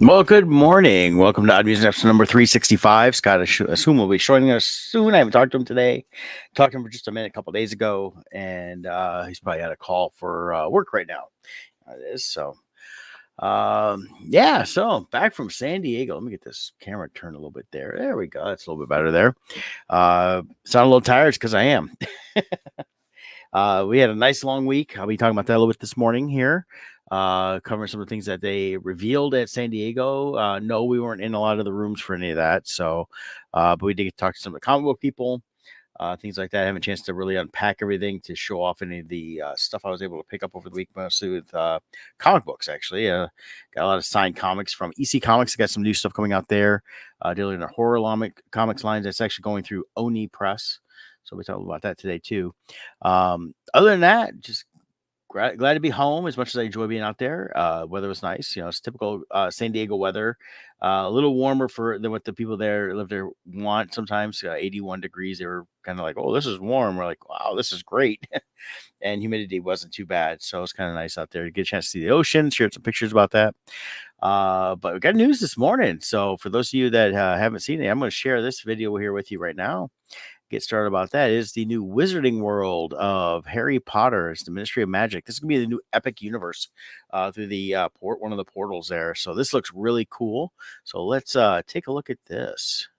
Well, good morning. Welcome to Odd Music episode number 365. Scott, I assume will be joining us soon. I haven't talked to him today. Talked to him for just a minute, a couple days ago, and he's probably had a call for work right now. It is so. Yeah, so back from San Diego. Let me get this camera turned a little bit there. There we go. That's a little bit better there. Sound a little tired because I am. We had a nice long week. I'll be talking about that a little bit this morning here. Covering some of the things that they revealed at San Diego. No, we weren't in a lot of the rooms for any of that. So, but we did get to talk to some of the comic book people, things like that. I haven't a chance to really unpack everything to show off any of the stuff I was able to pick up over the week, mostly with comic books, actually. Got a lot of signed comics from EC Comics. Got some new stuff coming out there, dealing in the horror comics lines. That's actually going through Oni Press. So we talk about that today, too. Other than that, just glad to be home as much as I enjoy being out there. Weather was nice. You know, it's typical San Diego weather. A little warmer than what the people there live there want sometimes. 81 degrees. They were kind of like, oh, this is warm. We're like, wow, this is great. And humidity wasn't too bad. So it's kind of nice out there to get a chance to see the ocean, share some pictures about that. But we got news this morning. So for those of you that haven't seen it, I'm going to share this video here with you right now. Get started about that is the new Wizarding World of Harry Potter. It's the Ministry of Magic. This is gonna be the new epic universe through the one of the portals there. So this looks really cool. So let's take a look at this.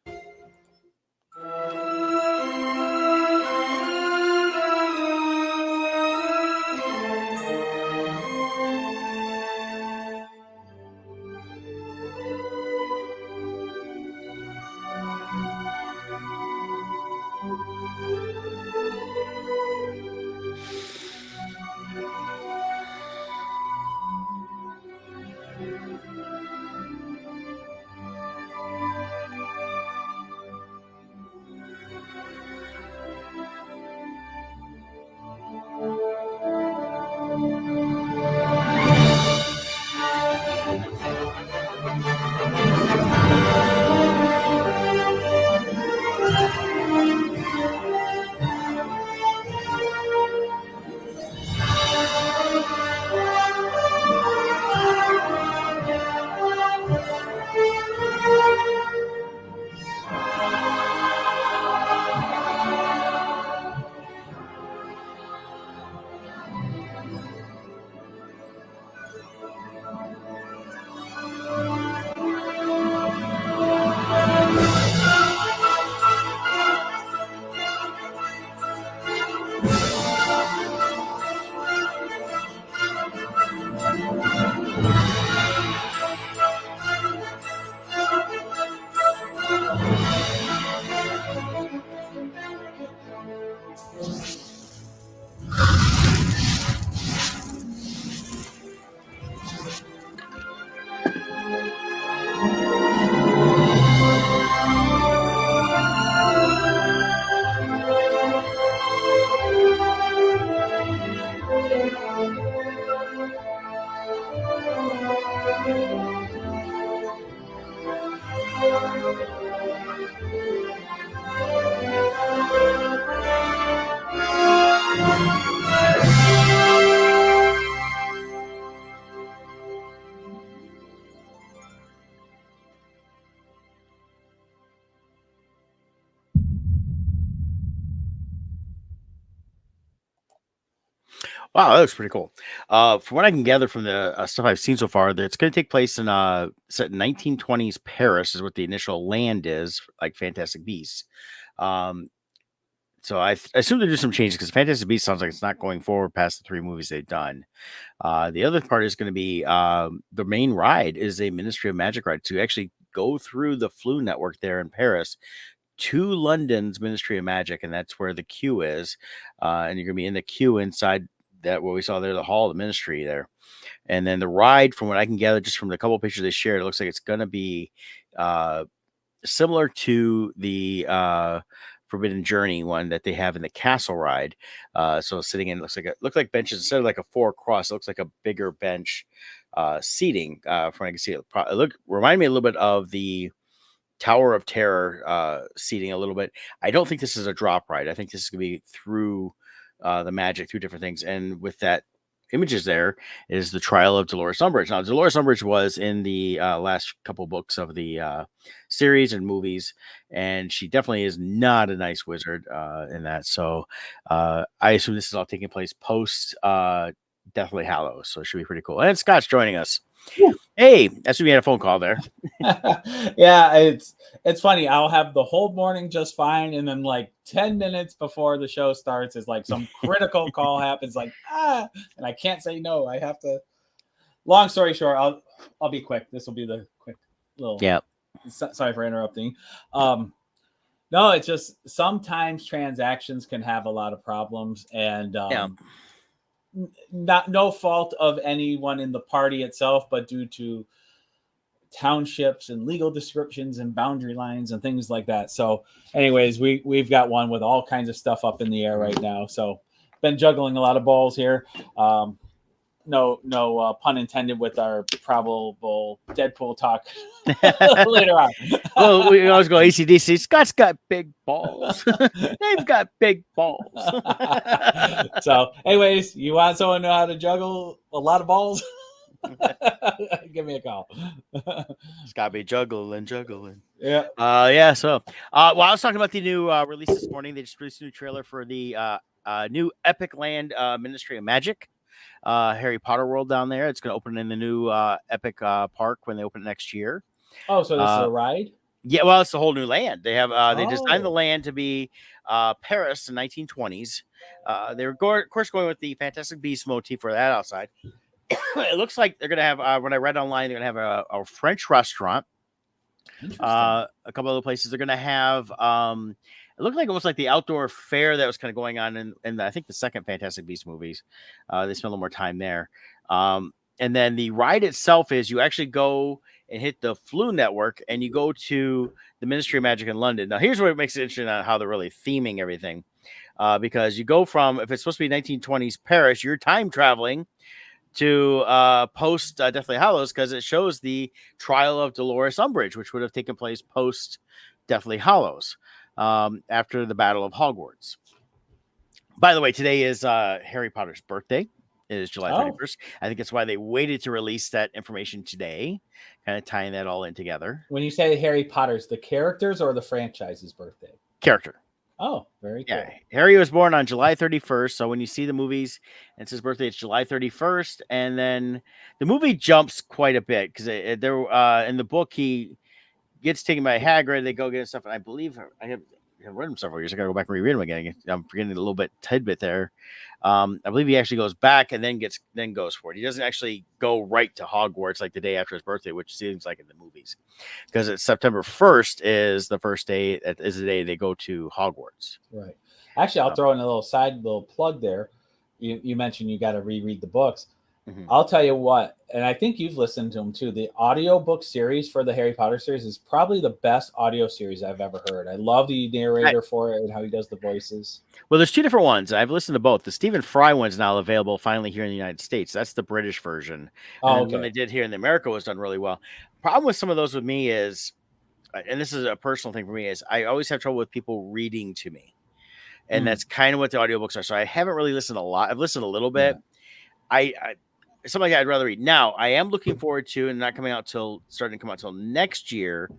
Wow, that looks pretty cool. From what I can gather from the stuff I've seen so far, that it's going to take place in set in 1920s Paris is what the initial land is, like Fantastic Beasts. So I assume they do some changes because Fantastic Beasts sounds like it's not going forward past the 3 movies they've done. The other part is going to be the main ride is a Ministry of Magic ride to actually go through the Flu network there in Paris to London's Ministry of Magic, and that's where the queue is. And you're going to be in the queue inside that what we saw there, the Hall of the Ministry there. And then the ride, from what I can gather, just from the couple of pictures they shared, it looks like it's going to be similar to the Forbidden Journey one that they have in the castle ride. So sitting in, looks like benches instead of like a 4 cross, it looks like a bigger bench seating. From what I can see, it reminded me a little bit of the Tower of Terror seating a little bit. I don't think this is a drop ride. I think this is going to be through the magic, through different things. And with that images there is the trial of Dolores Umbridge. Now, Dolores Umbridge was in the last couple books of the series and movies, and she definitely is not a nice wizard in that. So I assume this is all taking place post Deathly Hallows, so it should be pretty cool. And Scott's joining us. Yeah. Hey, that's we had a phone call there. Yeah, it's funny. I'll have the whole morning just fine, and then like 10 minutes before the show starts is like some critical call happens, like and I can't say no. I have to. Long story short, I'll be quick. This will be the quick little. Yeah. Sorry for interrupting. No, it's just sometimes transactions can have a lot of problems, and no fault of anyone in the party itself, but due to townships and legal descriptions and boundary lines and things like that. So anyways, we've got one with all kinds of stuff up in the air right now. So been juggling a lot of balls here. No pun intended with our probable Deadpool talk later on. Well, we always go AC/DC. Scott's got big balls. They've got big balls. So anyways, you want someone to know how to juggle a lot of balls? Give me a call. It's got to be juggling. Yeah. Yeah. So, I was talking about the new release this morning. They just released a new trailer for the new Epic Land Ministry of Magic, Harry Potter world down there. It's going to open in the new Epic Park when they open it next year. Oh, so this is a ride? Yeah. Well, it's a whole new land. They have they designed the land to be Paris in 1920s. They were of course going with the Fantastic Beasts motif for that outside. It looks like they're going to have, when I read online, they're going to have a French restaurant, a couple other places. They're going to have, it looked like it was like the outdoor fair that was kind of going on in I think the second Fantastic Beasts movies. They spent a little more time there. And then the ride itself is you actually go and hit the Flu Network and you go to the Ministry of Magic in London. Now, here's where it makes it interesting on how they're really theming everything. Because you go from, if it's supposed to be 1920s Paris, you're time traveling to post Deathly Hallows, because it shows the trial of Dolores Umbridge, which would have taken place post Deathly Hallows, after the Battle of Hogwarts. By the way, today is Harry Potter's birthday. It is July 31st. I think that's why they waited to release that information today, kind of tying that all in together. When you say Harry Potter's, the characters or the franchise's birthday? Character. Oh, very cool. Yeah, Harry was born on July 31st. So when you see the movies and it's his birthday, it's July 31st. And then the movie jumps quite a bit because there in the book, he gets taken by Hagrid. They go get stuff. And I believe I have read them several years. I got to go back and reread them again. I'm forgetting a little bit tidbit there. I believe he actually goes back and then goes for it. He doesn't actually go right to Hogwarts like the day after his birthday, which seems like in the movies, because it's September 1st is the first day, is the day they go to Hogwarts. Right. Actually, I'll throw in a little plug there. You mentioned you got to reread the books. Mm-hmm. I'll tell you what, and I think you've listened to them too. The audiobook series for the Harry Potter series is probably the best audio series I've ever heard. I love the narrator for it and how he does the voices. Well, there's two different ones. I've listened to both. The Stephen Fry one's now available finally here in the United States. That's the British version. And when they did here in America was done really well. Problem with some of those with me is, and this is a personal thing for me, is I always have trouble with people reading to me. And that's kind of what the audiobooks are. So I haven't really listened a lot. I've listened a little bit. Yeah. Something I'd rather read. Now, I am looking forward to, and not starting to come out till next year,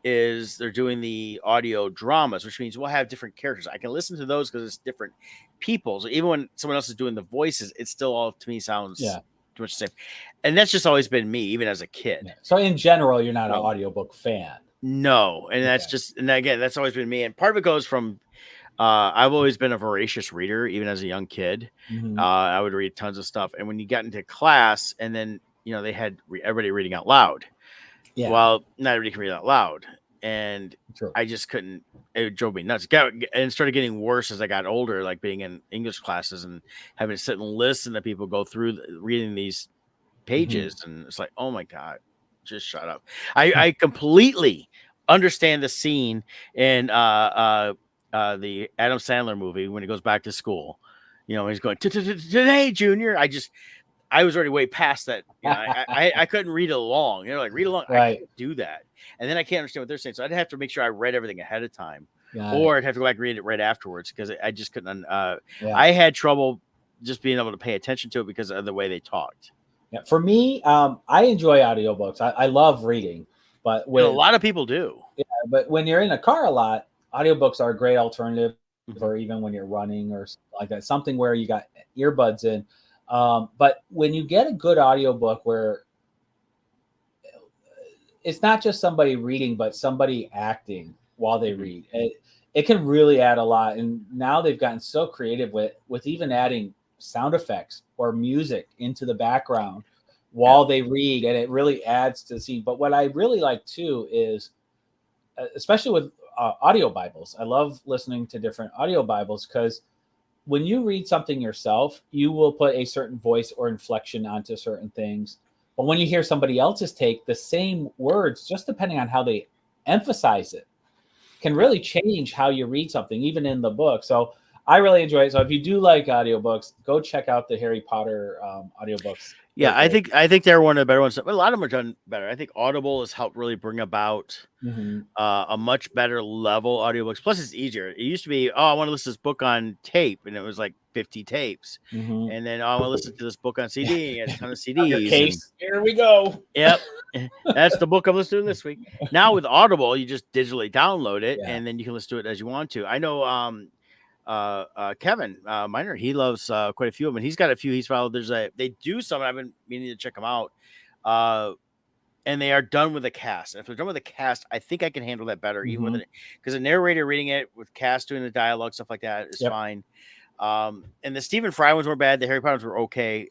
is they're doing the audio dramas, which means we'll have different characters. I can listen to those because it's different people. So even when someone else is doing the voices, it still all to me sounds too much the same. And that's just always been me, even as a kid. Yeah. So in general, you're not an audiobook fan. No. And that's just, and again, that's always been me. And part of it goes from, I've always been a voracious reader, even as a young kid. Mm-hmm. I would read tons of stuff. And when you got into class and then, they had everybody reading out loud. Yeah. Well, not everybody can read out loud. and True. I just couldn't. It drove me nuts. And started getting worse as I got older, like being in English classes and having to sit and listen to people go through reading these pages, and it's like, oh my god, just shut up. I completely understand the scene in the Adam Sandler movie when he goes back to school. He's going today, Junior. I was already way past that. I couldn't read along. Like read along. I Right. can't do that, and then I can't understand what they're saying. So I'd have to make sure I read everything ahead of time, Got or it. I'd have to go back and read it right afterwards because I just couldn't. Yeah. I had trouble just being able to pay attention to it because of the way they talked. Yeah. For me, I enjoy audiobooks. I love reading, but And a lot of people do. but when you're in a car a lot, audiobooks are a great alternative, Mhm. or even when you're running or something like that, something where you got earbuds in. But when you get a good audiobook where it's not just somebody reading, but somebody acting while they read, it can really add a lot. And now they've gotten so creative with even adding sound effects or music into the background while they read, and it really adds to the scene. But what I really like too is, especially with audio Bibles, I love listening to different audio Bibles because when you read something yourself, you will put a certain voice or inflection onto certain things. But when you hear somebody else's take, the same words, just depending on how they emphasize it, can really change how you read something, even in the book. So I really enjoy it. So if you do like audiobooks, go check out the Harry Potter audiobooks. Yeah, I think they're one of the better ones. But a lot of them are done better. I think Audible has helped really bring about a much better level audiobooks. Plus, it's easier. It used to be, I want to listen to this book on tape, and it was like 50 tapes. And then, I want to listen to this book on CD, and a ton of CDs. Your case. Here we go. Yep. That's the book I'm listening to this week. Now with Audible, you just digitally download it, and then you can listen to it as you want to. I know Kevin Miner, he loves quite a few of them, and he's got a few he's followed. They do some, I've been meaning to check them out, and they are done with a cast. And if they're done with a cast, I think I can handle that better, even with it, because a narrator reading it with cast doing the dialogue, stuff like that is fine. And the Stephen Fry ones were bad, the Harry Potter ones were okay.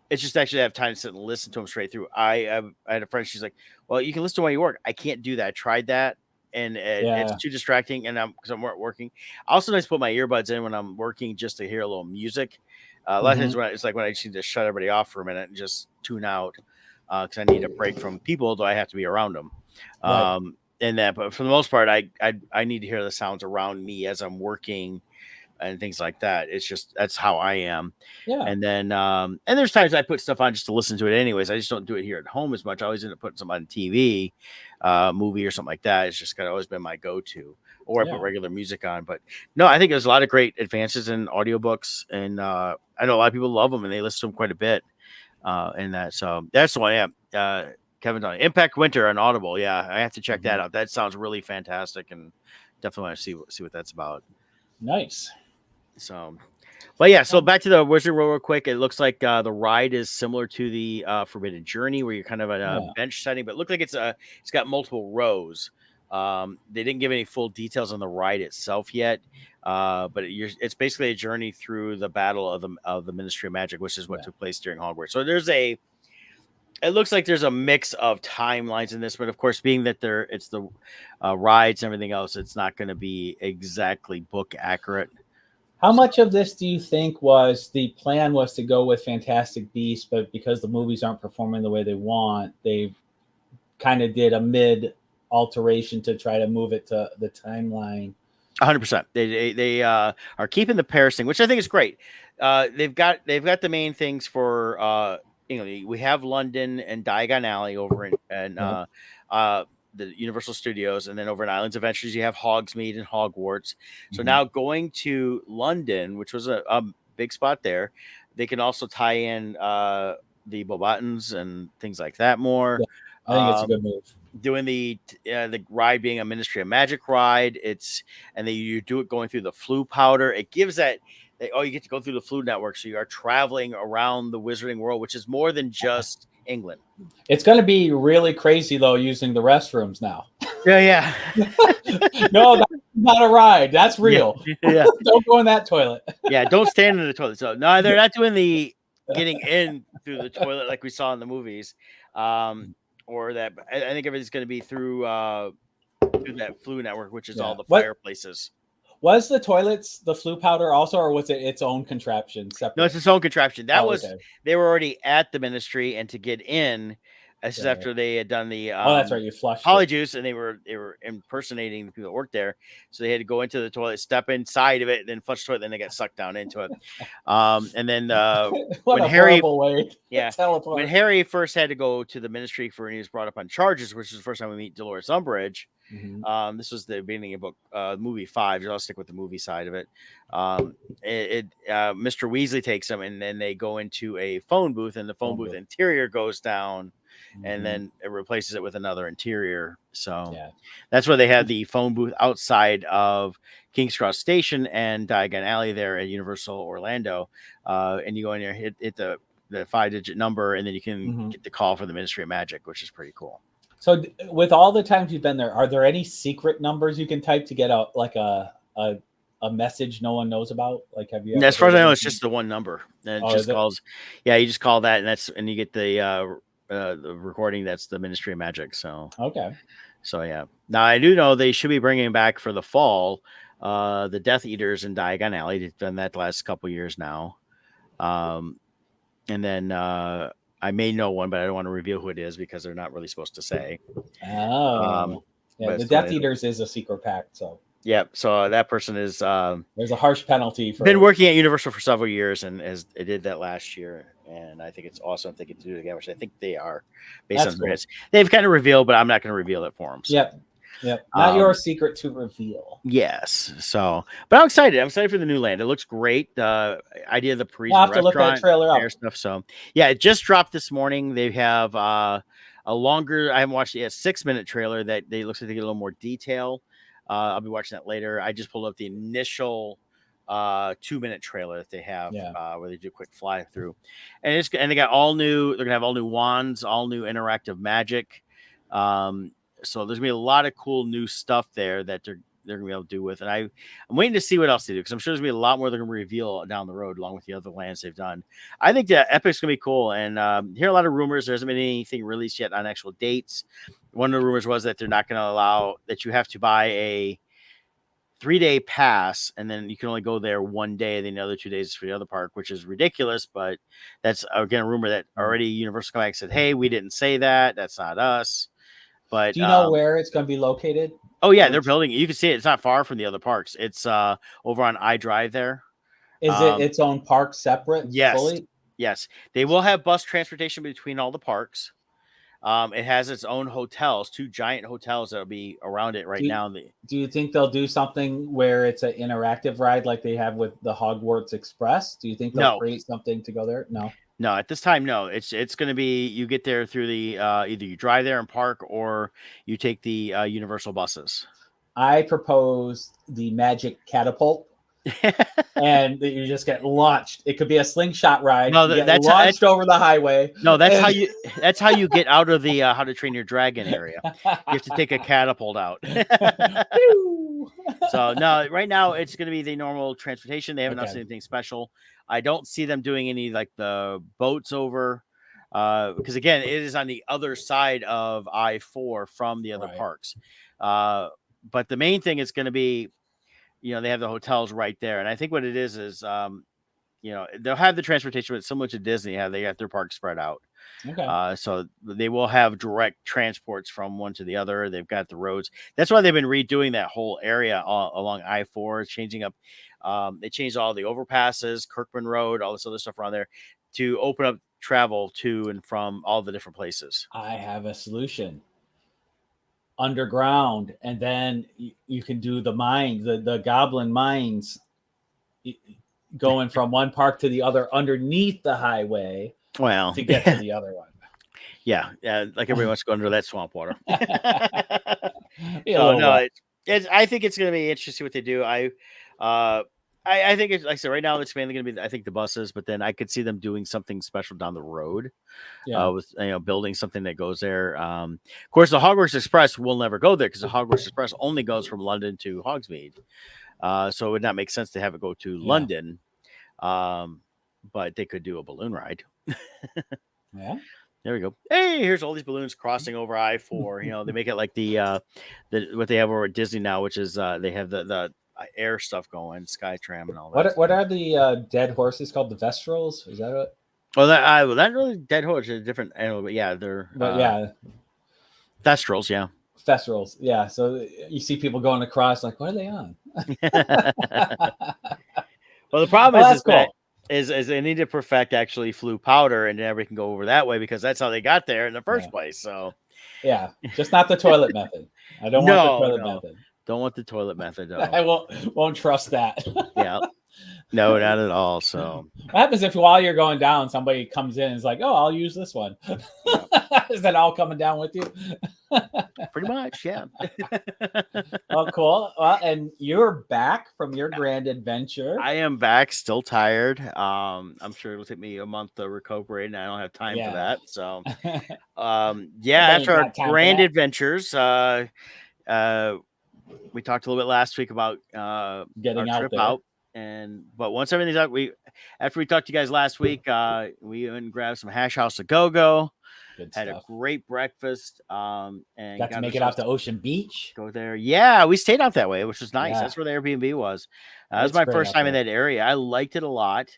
It's just actually I have time to sit and listen to them straight through. I had a friend, she's like, well, you can listen to while you work. I can't do that. I tried that, and it's too distracting, and because I'm working. I also nice to put my earbuds in when I'm working just to hear a little music. A lot of times it's like when I just need to shut everybody off for a minute and just tune out because I need a break from people, though I have to be around them. And that, but for the most part, I need to hear the sounds around me as I'm working and things like that. It's just that's how I am. And then and there's times I put stuff on just to listen to it anyways. I just don't do it here at home as much. I always end up putting something on TV, movie or something like that. It's just kind of always been my go-to, or I put regular music on. But no, I think there's a lot of great advances in audiobooks, and I know a lot of people love them and they listen to them quite a bit. And that, so that's the one. Kevin's on Impact Winter on Audible. Yeah, I have to check that out. That sounds really fantastic, and definitely want to see what that's about. Nice. So, but yeah, so back to the Wizard World real quick. It looks like the ride is similar to the Forbidden Journey, where you're kind of at a bench setting, but it looks like it's got multiple rows. They didn't give any full details on the ride itself yet, but it's basically a journey through the battle of the Ministry of Magic, which is what took place during Hogwarts. So it looks like there's a mix of timelines in this, but of course, being that it's the rides and everything else, it's not going to be exactly book accurate. How much of this do you think was the plan was to go with Fantastic Beasts, but because the movies aren't performing the way they want, they kind of did a mid alteration to try to move it to the timeline? 100%. They are keeping the pairing, which I think is great. They've got the main things for we have London and Diagon Alley over in the Universal Studios, and then over in Islands Adventures you have Hogsmeade and Hogwarts. So now going to London, which was a big spot there, they can also tie in the Bobatons and things like that more. I think it's a good move. Doing the ride being a Ministry of Magic ride, and then you do it going through the Floo powder. It gives that you get to go through the Floo network, so you are traveling around the Wizarding world, which is more than just England. It's going to be really crazy though, using the restrooms now. Yeah. No, that's not a ride. That's real. Yeah. Don't go in that toilet. Yeah, don't stand in the toilet. So no, they're not doing the getting in through the toilet like we saw in the movies. Or that I think everything's going to be through through that flue network, which is Yeah. all the What fireplaces. was the toilets the flue powder also, or was it its own contraption separate? No, it's its own contraption. That was okay. they were already at the ministry, and to get in, this is Right. after they had done the Oh, that's right. You flushed it. Polyjuice, and they were impersonating the people that worked there. So they had to go into the toilet, step inside of it, then flush the toilet, then they got sucked down into it. And then What when a Harry, horrible way to yeah, teleport. when Harry first had to go to the ministry for, and he was brought up on charges, which is the first time we meet Dolores Umbridge. This was the beginning of book movie 5. I'll stick with the movie side of it. Mr. Weasley takes him, and then they go into a phone booth, and the phone booth interior goes down, and then it replaces it with another interior. So that's where they had the phone booth outside of King's Cross Station and Diagon Alley there at Universal Orlando. And you go in there, hit the 5-digit number, and then you can get the call for the Ministry of Magic, which is pretty cool. So with all the times you've been there, are there any secret numbers you can type to get out like a message no one knows about? Like, have you? As far as I know, it's just the one number, and it just calls. It? Yeah, you just call that, and you get the recording. That's the Ministry of Magic. So okay. So yeah. Now I do know they should be bringing back for the fall the Death Eaters in Diagon Alley. They've done that the last couple years now. And then I may know one, but I don't want to reveal who it is because they're not really supposed to say. Oh, yeah. The Death Eaters is a secret pact, so. Yeah, so that person is. There's a harsh penalty for. Been working at Universal for several years, and as they did that last year, and I think it's awesome if they get to do it again, which I think they are, based on their hits. They've kind of revealed, but I'm not going to reveal it for them. So. Yep. Not your secret to reveal. Yes. So, but I'm excited. I'm excited for the new land. It looks great. The idea of the Parisian I'll have to restaurant, look that trailer up. Stuff. So, yeah, it just dropped this morning. They have a longer. I haven't watched it yet. 6-minute trailer that they looks like they get a little more detail. I'll be watching that later. I just pulled up the initial 2-minute trailer that they have where they do a quick fly through, and they got all new. They're gonna have all new wands, all new interactive magic. So there's gonna be a lot of cool new stuff there that they're gonna be able to do with. And I'm waiting to see what else they do because I'm sure there's gonna be a lot more they're gonna reveal down the road along with the other lands they've done. I think that Epic's gonna be cool, and hear a lot of rumors. There hasn't been anything released yet on actual dates. One of the rumors was that they're not gonna allow that you have to buy a 3-day pass, and then you can only go there one day, and then the other 2 days for the other park, which is ridiculous. But that's again a rumor that already Universal came back and said, "Hey, we didn't say that. That's not us." But do you know where it's going to be located? Oh yeah, they're building it. You can see it. It's not far from the other parks. It's over on iDrive there. Is it its own park separate? Yes. Fully? Yes. They will have bus transportation between all the parks. It has its own hotels, 2 giant hotels that'll be around it now. Do you think they'll do something where it's an interactive ride like they have with the Hogwarts Express? Do you think they'll create something to go there? No, at this time, no. It's going to be you get there through the either you drive there and park or you take the Universal buses. I propose the magic catapult, and you just get launched. It could be a slingshot ride. No, that's launched over the highway. No, that's how you get out of the How to Train Your Dragon area. You have to take a catapult out. So no, right now it's going to be the normal transportation. They haven't announced anything special. I don't see them doing any like the boats over because again, it is on the other side of I-4 from the other parks. But the main thing is going to be, they have the hotels right there, and I think what it is they'll have the transportation, but similar to Disney, they got their parks spread out. Okay. So they will have direct transports from one to the other. They've got the roads. That's why they've been redoing that whole area along I-4, changing up. They changed all the overpasses, Kirkman Road, all this other stuff around there to open up travel to and from all the different places. I have a solution. Underground, and then you can do the mines, the goblin mines, going from one park to the other underneath the highway. Well, to get to the other one. Yeah, like everybody wants to go under that swamp water. I think it's going to be interesting what they do. I think it's like I said, right now it's mainly going to be, I think, the buses, but then I could see them doing something special down the road. With building something that goes there. Of course, the Hogwarts Express will never go there because the Hogwarts Express only goes from London to Hogsmeade. So it would not make sense to have it go to London. But they could do a balloon ride. There we go. Hey, here's all these balloons crossing over I-4. You know, they make it like the what they have over at Disney now, which is they have the air stuff going, Skytram and all that. What are the dead horses called? The Vestrals? Is that it? Well, that really dead horse is a different animal, but yeah, they're Thestrals, yeah. Vestrals, yeah. So you see people going across, like, what are they on? Well, the problem is cool. is they need to perfect actually flue powder, and then everybody can go over that way because that's how they got there in the first place. So yeah, just not the toilet method. I don't want the toilet method. Don't want the toilet method. No. I won't trust that. Yeah. No, not at all. So what happens if while you're going down, somebody comes in and is like, "Oh, I'll use this one." Yeah. Is that all coming down with you? Pretty much, yeah. Oh, cool. Well, and you're back from your grand adventure. I am back, still tired. I'm sure it'll take me a month to recuperate, and I don't have time for that. So, after our grand adventures, we talked a little bit last week about getting our out trip there. out. But once everything's out, after we talked to you guys last week, we went and grabbed some Hash House a Go-Go. Had a great breakfast. And got to make it out to Ocean Beach. Go there. Yeah, we stayed out that way, which was nice. Yeah. That's where the Airbnb was. That was my first time in that area. I liked it a lot.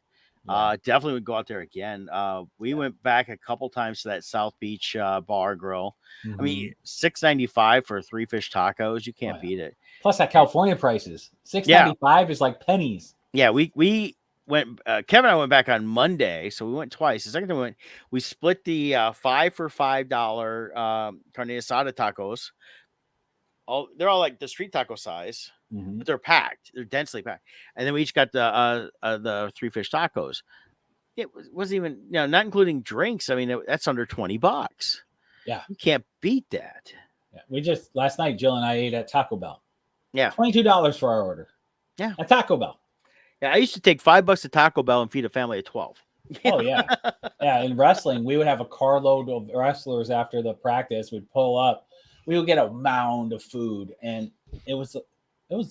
Yeah. Definitely would go out there again. We went back a couple times to that South Beach bar grill. Mm-hmm. I mean, $6.95 for 3 fish tacos. You can't beat it. Plus that California prices. $6.95 is like pennies. Yeah, we went. Kevin and I went back on Monday, so we went twice. The second time we split the $5 for $5 carne asada tacos. They're all like the street taco size. Mm-hmm. But they're packed. They're densely packed. And then we each got the 3 fish tacos. It wasn't even, not including drinks. I mean, that's under $20. Yeah. You can't beat that. Yeah. We just, last night, Jill and I ate at Taco Bell. Yeah. $22 for our order. Yeah. At Taco Bell. Yeah. I used to take $5 to Taco Bell and feed a family of 12. Oh, yeah. Yeah. In wrestling, we would have a carload of wrestlers after the practice. We'd pull up. We would get a mound of food, and it was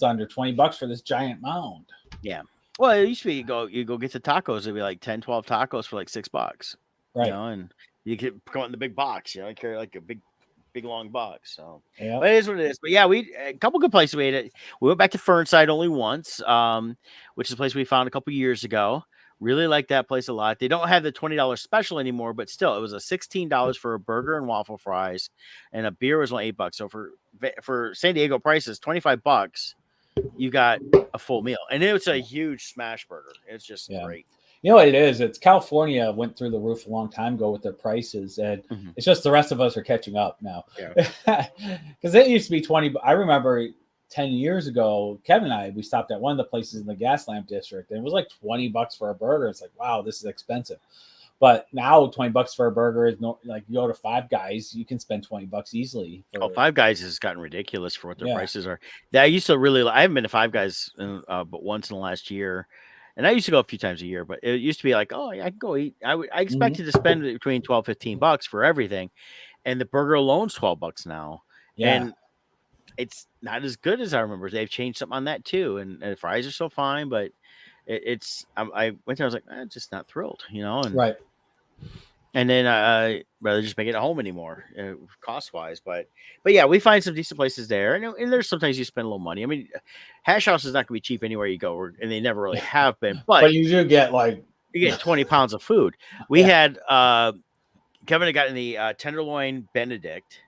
under $20 for this giant mound. Yeah. Well, it used to be you go get the tacos. It'd be like 10, 12 tacos for like $6. Right. And you could come in the big box, carry like a big long box. So but it is what it is. But yeah, a couple good places we ate it. We went back to Fernside only once, which is a place we found a couple years ago. Really like that place a lot. They don't have the $20 special anymore, but still, it was a $16 for a burger and waffle fries, and a beer was only $8. So for San Diego prices, $25, you got a full meal, and it was a huge smash burger. It's just great. You know what it is? It's California went through the roof a long time ago with their prices, and it's just the rest of us are catching up now. Because it used to be $20. I remember 10 years ago, Kevin and I, we stopped at one of the places in the Gaslamp district, and it was like $20 for a burger. It's like, wow, this is expensive. But now $20 for a burger is like, you go to Five Guys, you can spend $20 easily. Five Guys has gotten ridiculous for what their prices are. I used to I haven't been to Five Guys but once in the last year, and I used to go a few times a year. But it used to be like, I can go eat. I expected to spend between $12, $15 for everything, and the burger alone's $12 now. Yeah. And it's not as good as I remember. They've changed something on that too, and the fries are still fine, but I went there. I was like, I'm just not thrilled, and right. And then I rather just make it at home anymore, cost wise. But yeah, we find some decent places there, and there's sometimes you spend a little money. I mean, Hash House is not going to be cheap anywhere you go, and they never really have been. But you do get you get 20 pounds of food. We had Kevin had gotten the tenderloin Benedict.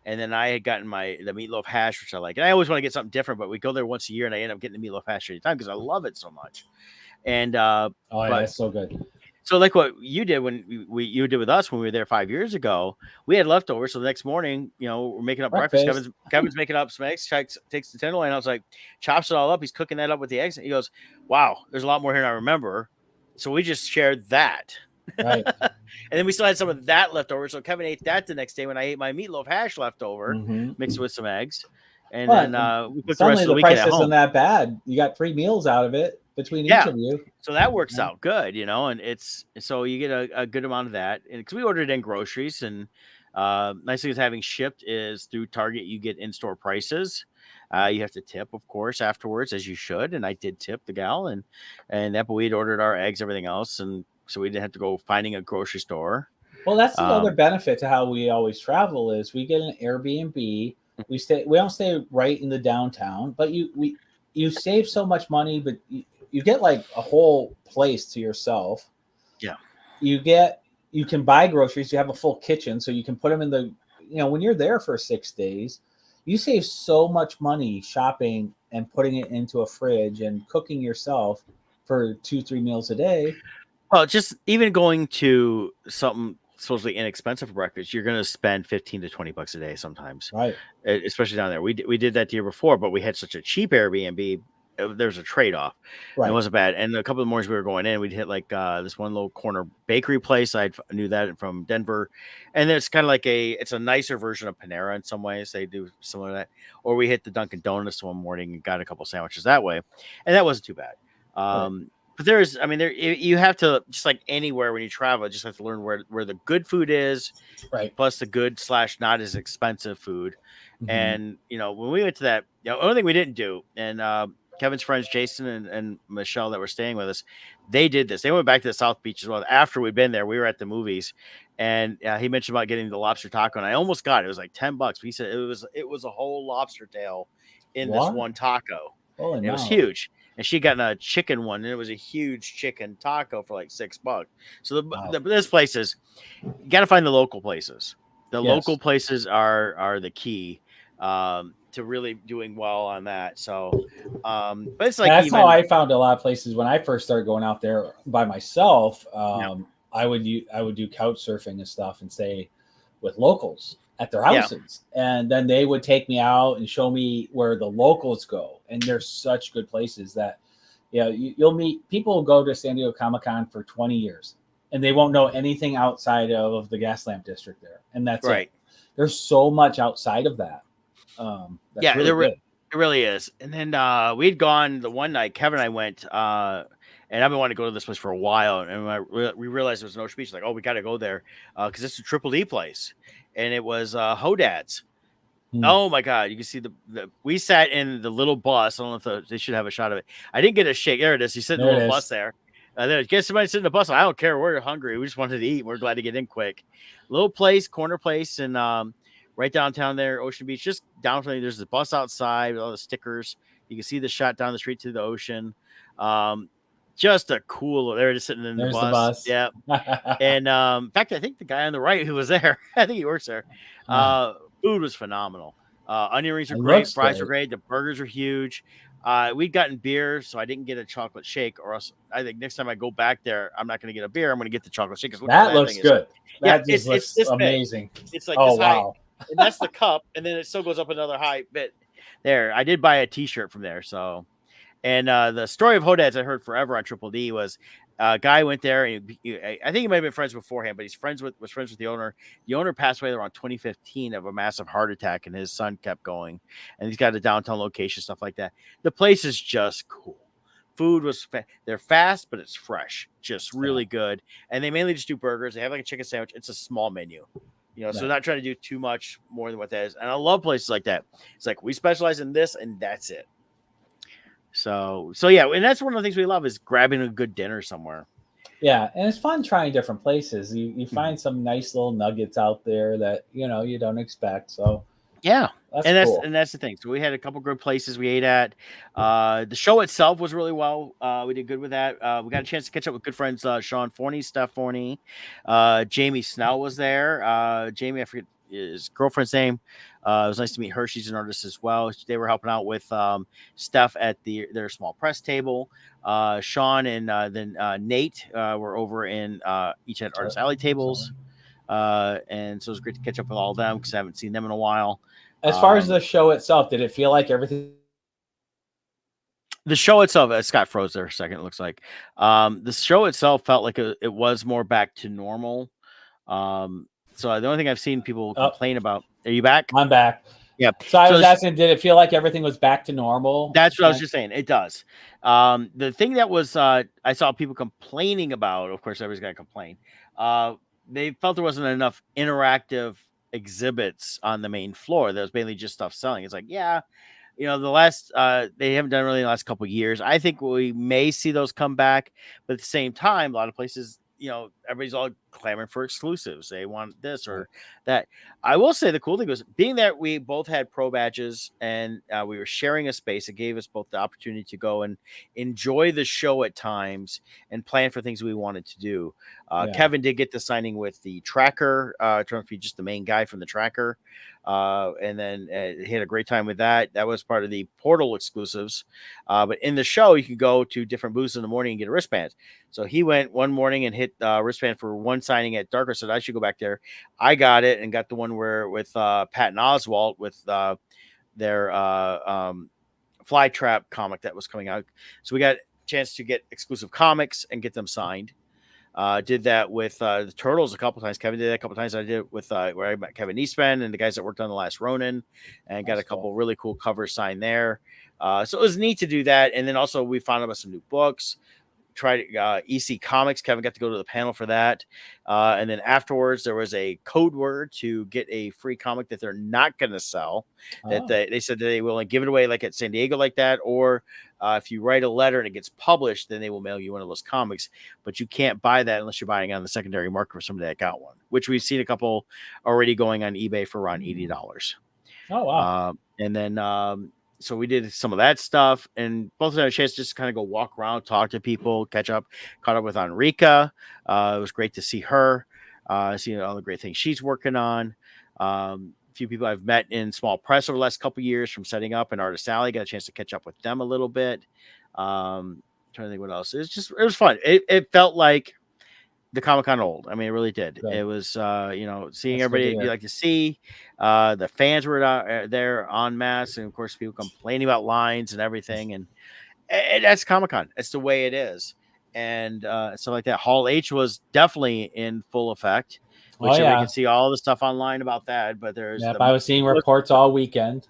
And then I had gotten the meatloaf hash, which I like. And I always want to get something different, but we go there once a year, and I end up getting the meatloaf hash every time because I love it so much. And it's so good. So like what you did when you did with us when we were there 5 years ago, we had leftovers. So the next morning, we're making up breakfast. Kevin's making up some eggs. Takes the tenderloin. I was like, chops it all up. He's cooking that up with the eggs. And he goes, "Wow, there's a lot more here than I remember." So we just shared that. Right. And then we still had some of that left over. So Kevin ate that the next day when I ate my meatloaf hash left over, mixed with some eggs. And then we cooked the rest of the weekend at home. Price isn't that bad. You got 3 meals out of it between each of you. So that works out good, and so you get a good amount of that. And because we ordered in groceries, and nice thing is having shipped is through Target, you get in-store prices. You have to tip, of course, afterwards, as you should. And I did tip the gal, and that, but we had ordered our eggs, everything else. And so we didn't have to go finding a grocery store. Well, that's the other Um, benefit to how we always travel is we get an Airbnb. We don't stay right in the downtown, but you save so much money, but you get like a whole place to yourself. yeah. You get you can buy groceries. You have a full kitchen, so you can put them in the when you're there for 6 days, you save so much money shopping and putting it into a fridge and cooking yourself for 2-3 meals a day. Well, just even going to something supposedly inexpensive for breakfast, you're going to spend 15 to 20 bucks a day sometimes, Right, especially down there. We did that the year before, but we had such a cheap Airbnb. There's a trade off. It right. wasn't bad. And a couple of mornings we were going in, we'd hit like this one little corner bakery place. Knew that from Denver, and it's kind of like it's a nicer version of Panera in some ways. They do similar to that. Or we hit the Dunkin' Donuts one morning and got a couple sandwiches that way, and that wasn't too bad. Right. But I mean, you have to, just like anywhere when you travel, just have to learn where the good food is, Right. plus the good / not as expensive food. Hmm. And when we went to that, the only thing we didn't do, and Kevin's friends Jason and Michelle that were staying with us, they did this. They went back to the South Beach as well. After we'd been there, we were at the movies, and he mentioned about getting the lobster taco, and I almost got it. It was like $10. But he said it was a whole lobster tail in this What? one taco, Holy and it was moly. huge. And she got a chicken one, and it was a huge chicken taco for like $6. So Wow. this place is, you got to find the local places. The local Yes. places are the key to really doing well on that. So, but it's like That's how even I found a lot of places when I first started going out there by myself. yeah, I would do couch surfing and stuff and stay with locals at their yeah, houses, and then they would take me out and show me where the locals go. And there's such good places that you'll meet people who go to San Diego Comic Con for 20 years and they won't know anything outside of the gas lamp district there, and that's it. right. There's so much outside of that. That's Yeah, really good. it really is. And then we'd gone the one night. Kevin and I went, and I've been wanting to go to this place for a while. And we realized there was no Beach, like, oh, we got to go there because it's a Triple D place, and it was Hodad's. Hmm. Oh my God! You can see we sat in the little bus. I don't know if they should have a shot of it. I didn't get a shake. There it is. He sit in the There it little bus is. there. There, get somebody sit in the bus. I don't care. We're hungry. We just wanted to eat. We're glad to get in quick. Little place, corner place, and right downtown there, Ocean Beach. Just downtown. There's the bus outside with all the stickers. You can see the shot down the street to the ocean. Um, just a cool. They're just sitting in the There's the bus. bus. Yeah. And in fact, I think the guy on the right who was there, I think he works there. Food was phenomenal. Onion rings are It great, looks fries were great. great, the burgers are huge. We'd gotten beer, so I didn't get a chocolate shake, or else I think next time I go back there, I'm not going to get a beer. I'm going to get the chocolate shake. Because look how That that looks thing is. good. Yeah, That just it's looks this big. amazing. It's like Oh this high, wow. and that's the cup, and then it still goes up another high bit. There, I did buy a T-shirt from there, so. And the story of Hodad's I heard forever on Triple D was a guy went there, and I think he might have been friends beforehand, but was friends with the owner. The owner passed away around 2015 of a massive heart attack, and his son kept going. And he's got a downtown location, stuff like that. The place is just cool. Food was they're fast, but it's fresh, just Yeah. really good. And they mainly just do burgers. They have like a chicken sandwich. It's a small menu. So Right. not trying to do too much more than what that is. And I love places like that. It's like we specialize in this, and that's it. So yeah, and that's one of the things we love is grabbing a good dinner somewhere. Yeah, and it's fun trying different places. You Mhm. find some nice little nuggets out there that you don't expect. So Yeah. that's And cool. that's the thing. So we had a couple good places we ate at. The show itself was really well. We did good with that. We got a chance to catch up with good friends Sean Forney, Steph Forney. Jamie Snell was there. Jamie, I forget his girlfriend's name. It was nice to meet her. She's an artist as well. They were helping out with stuff at their small press table. Sean and then Nate were over in each at Artist Alley tables. And so it was great to catch up with all of them because I haven't seen them in a while. As far as the show itself, did it feel like everything? The show itself, Scott froze there a second. It looks like the show itself felt like it was more back to normal. So the only thing I've seen people Oh, complain about. Are you back? I'm back. Yeah. So I So was asking, did it feel like everything was back to normal? that's what I was just saying. It does. The thing that was I saw people complaining about. Of course, everybody's got to complain. They felt there wasn't enough interactive exhibits on the main floor. There was mainly just stuff selling. It's like, yeah, the last they haven't done really in the last couple of years. I think we may see those come back, but at the same time, a lot of places, everybody's all clamoring for exclusives. They want this or that. I will say the cool thing was being that we both had pro badges and we were sharing a space. It gave us both the opportunity to go and enjoy the show at times and plan for things we wanted to do. Kevin did get the signing with the Tracker. I don't know if he's just the main guy from the Tracker. And then he had a great time with that. That was part of the Portal exclusives. But in the show, you could go to different booths in the morning and get a wristband. So he went one morning and hit wristband for one signing at Darker. Said I should go back there. I got it and got the one where with Patton Oswalt with their Fly Trap comic that was coming out. So we got a chance to get exclusive comics and get them signed. Did that with the Turtles a couple times. Kevin did that a couple times. I did it with where I met Kevin Eastman and the guys that worked on The Last Ronin, and got a couple really cool covers signed there. So it was neat to do that. And then also we found out some new books. Tried EC Comics. Kevin got to go to the panel for that. And then afterwards, there was a code word to get a free comic that they're not going to sell. That they said that they will give it away like at San Diego like that. Or if you write a letter and it gets published, then they will mail you one of those comics. But you can't buy that unless you're buying it on the secondary market for somebody that got one, which we've seen a couple already going on eBay for around $80. Oh, wow. And then so we did some of that stuff, and both of them had a chance to just kind of go walk around, talk to people, catch up, caught up with Enrica. It was great to see her, see all the great things she's working on. A few people I've met in small press over the last couple of years from setting up and Artist Alley, got a chance to catch up with them a little bit. Trying to think what else. It was fun. It felt like the Comic-Con old. I mean, it really did. Good. It was, seeing everybody you like to see. The fans were there en masse, and of course, people complaining about lines and everything. And that's Comic-Con. It's the way it is, and stuff like that. Hall H was definitely in full effect, which you can see all the stuff online about that. But there's, I was seeing reports all weekend.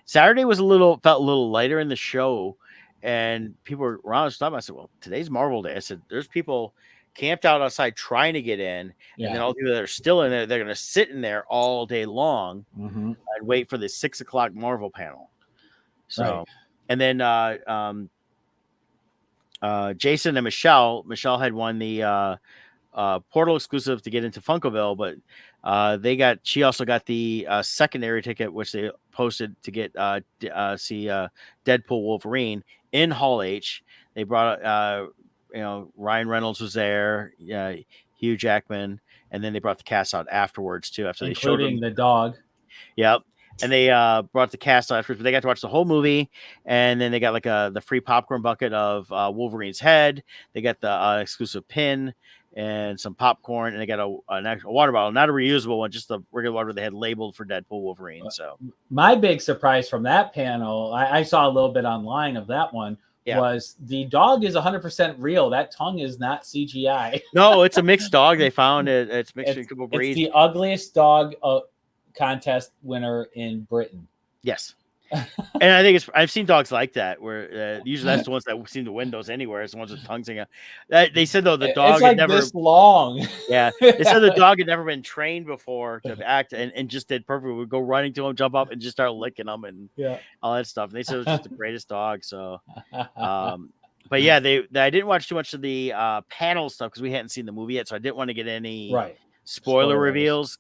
Saturday was felt a little lighter in the show, and people were around stuff. I said, "Well, today's Marvel Day." I said, "There's people camped out outside trying to get in, and then all the people that are still in there, they're going to sit in there all day long and wait for the 6 o'clock Marvel panel." So, and then Jason and Michelle had won the Portal exclusive to get into Funkoville, but she also got the secondary ticket, which they posted to get see Deadpool Wolverine in Hall H. They brought Ryan Reynolds was there, Hugh Jackman, and then they brought the cast out afterwards too. After including they showed them the dog. Yep. And they brought the cast out afterwards, but they got to watch the whole movie, and then they got like the free popcorn bucket of Wolverine's head. They got the exclusive pin and some popcorn, and they got an actual water bottle, not a reusable one, just the regular water they had labeled for Deadpool Wolverine. So my big surprise from that panel, I saw a little bit online of that one. Was the dog is 100% real. That tongue is not CGI. No, it's a mixed dog. They found it. It's mixed in a couple breeds. It's the ugliest dog contest winner in Britain. Yes. And I think I've seen dogs like that where usually that's the ones that seem to win those anywhere. It's the ones with tongues hanging out. They said though the dog it's like had never this long. Yeah, they said the dog had never been trained before to act and just did perfect. We'd go running to him, jump up, and just start licking them and all that stuff. And they said it was just the greatest dog. So, but yeah, I didn't watch too much of the panel stuff because we hadn't seen the movie yet, so I didn't want to get any spoiler reveals.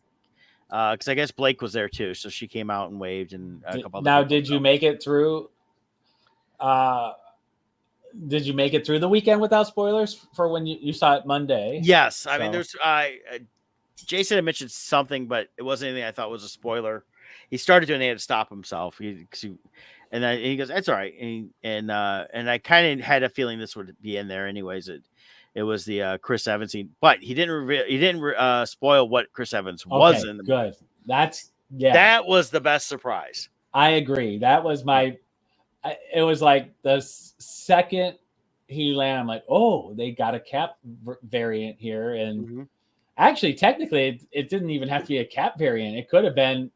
Because I guess Blake was there too, so she came out and waved, and a couple. Now, did you make it through? Did you make it through the weekend without spoilers for when you saw it Monday? Yes, I mean, there's Jason had mentioned something, but it wasn't anything I thought was a spoiler. He started doing it, he had to stop himself. And he goes, "That's all right," and I kind of had a feeling this would be in there anyways. It was the Chris Evans scene, but he didn't spoil what Chris Evans was in the movie. That was the best surprise. I agree. That was it was like the second he landed, I'm like, oh, they got a Cap variant here. And actually, technically, it didn't even have to be a Cap variant. It could have been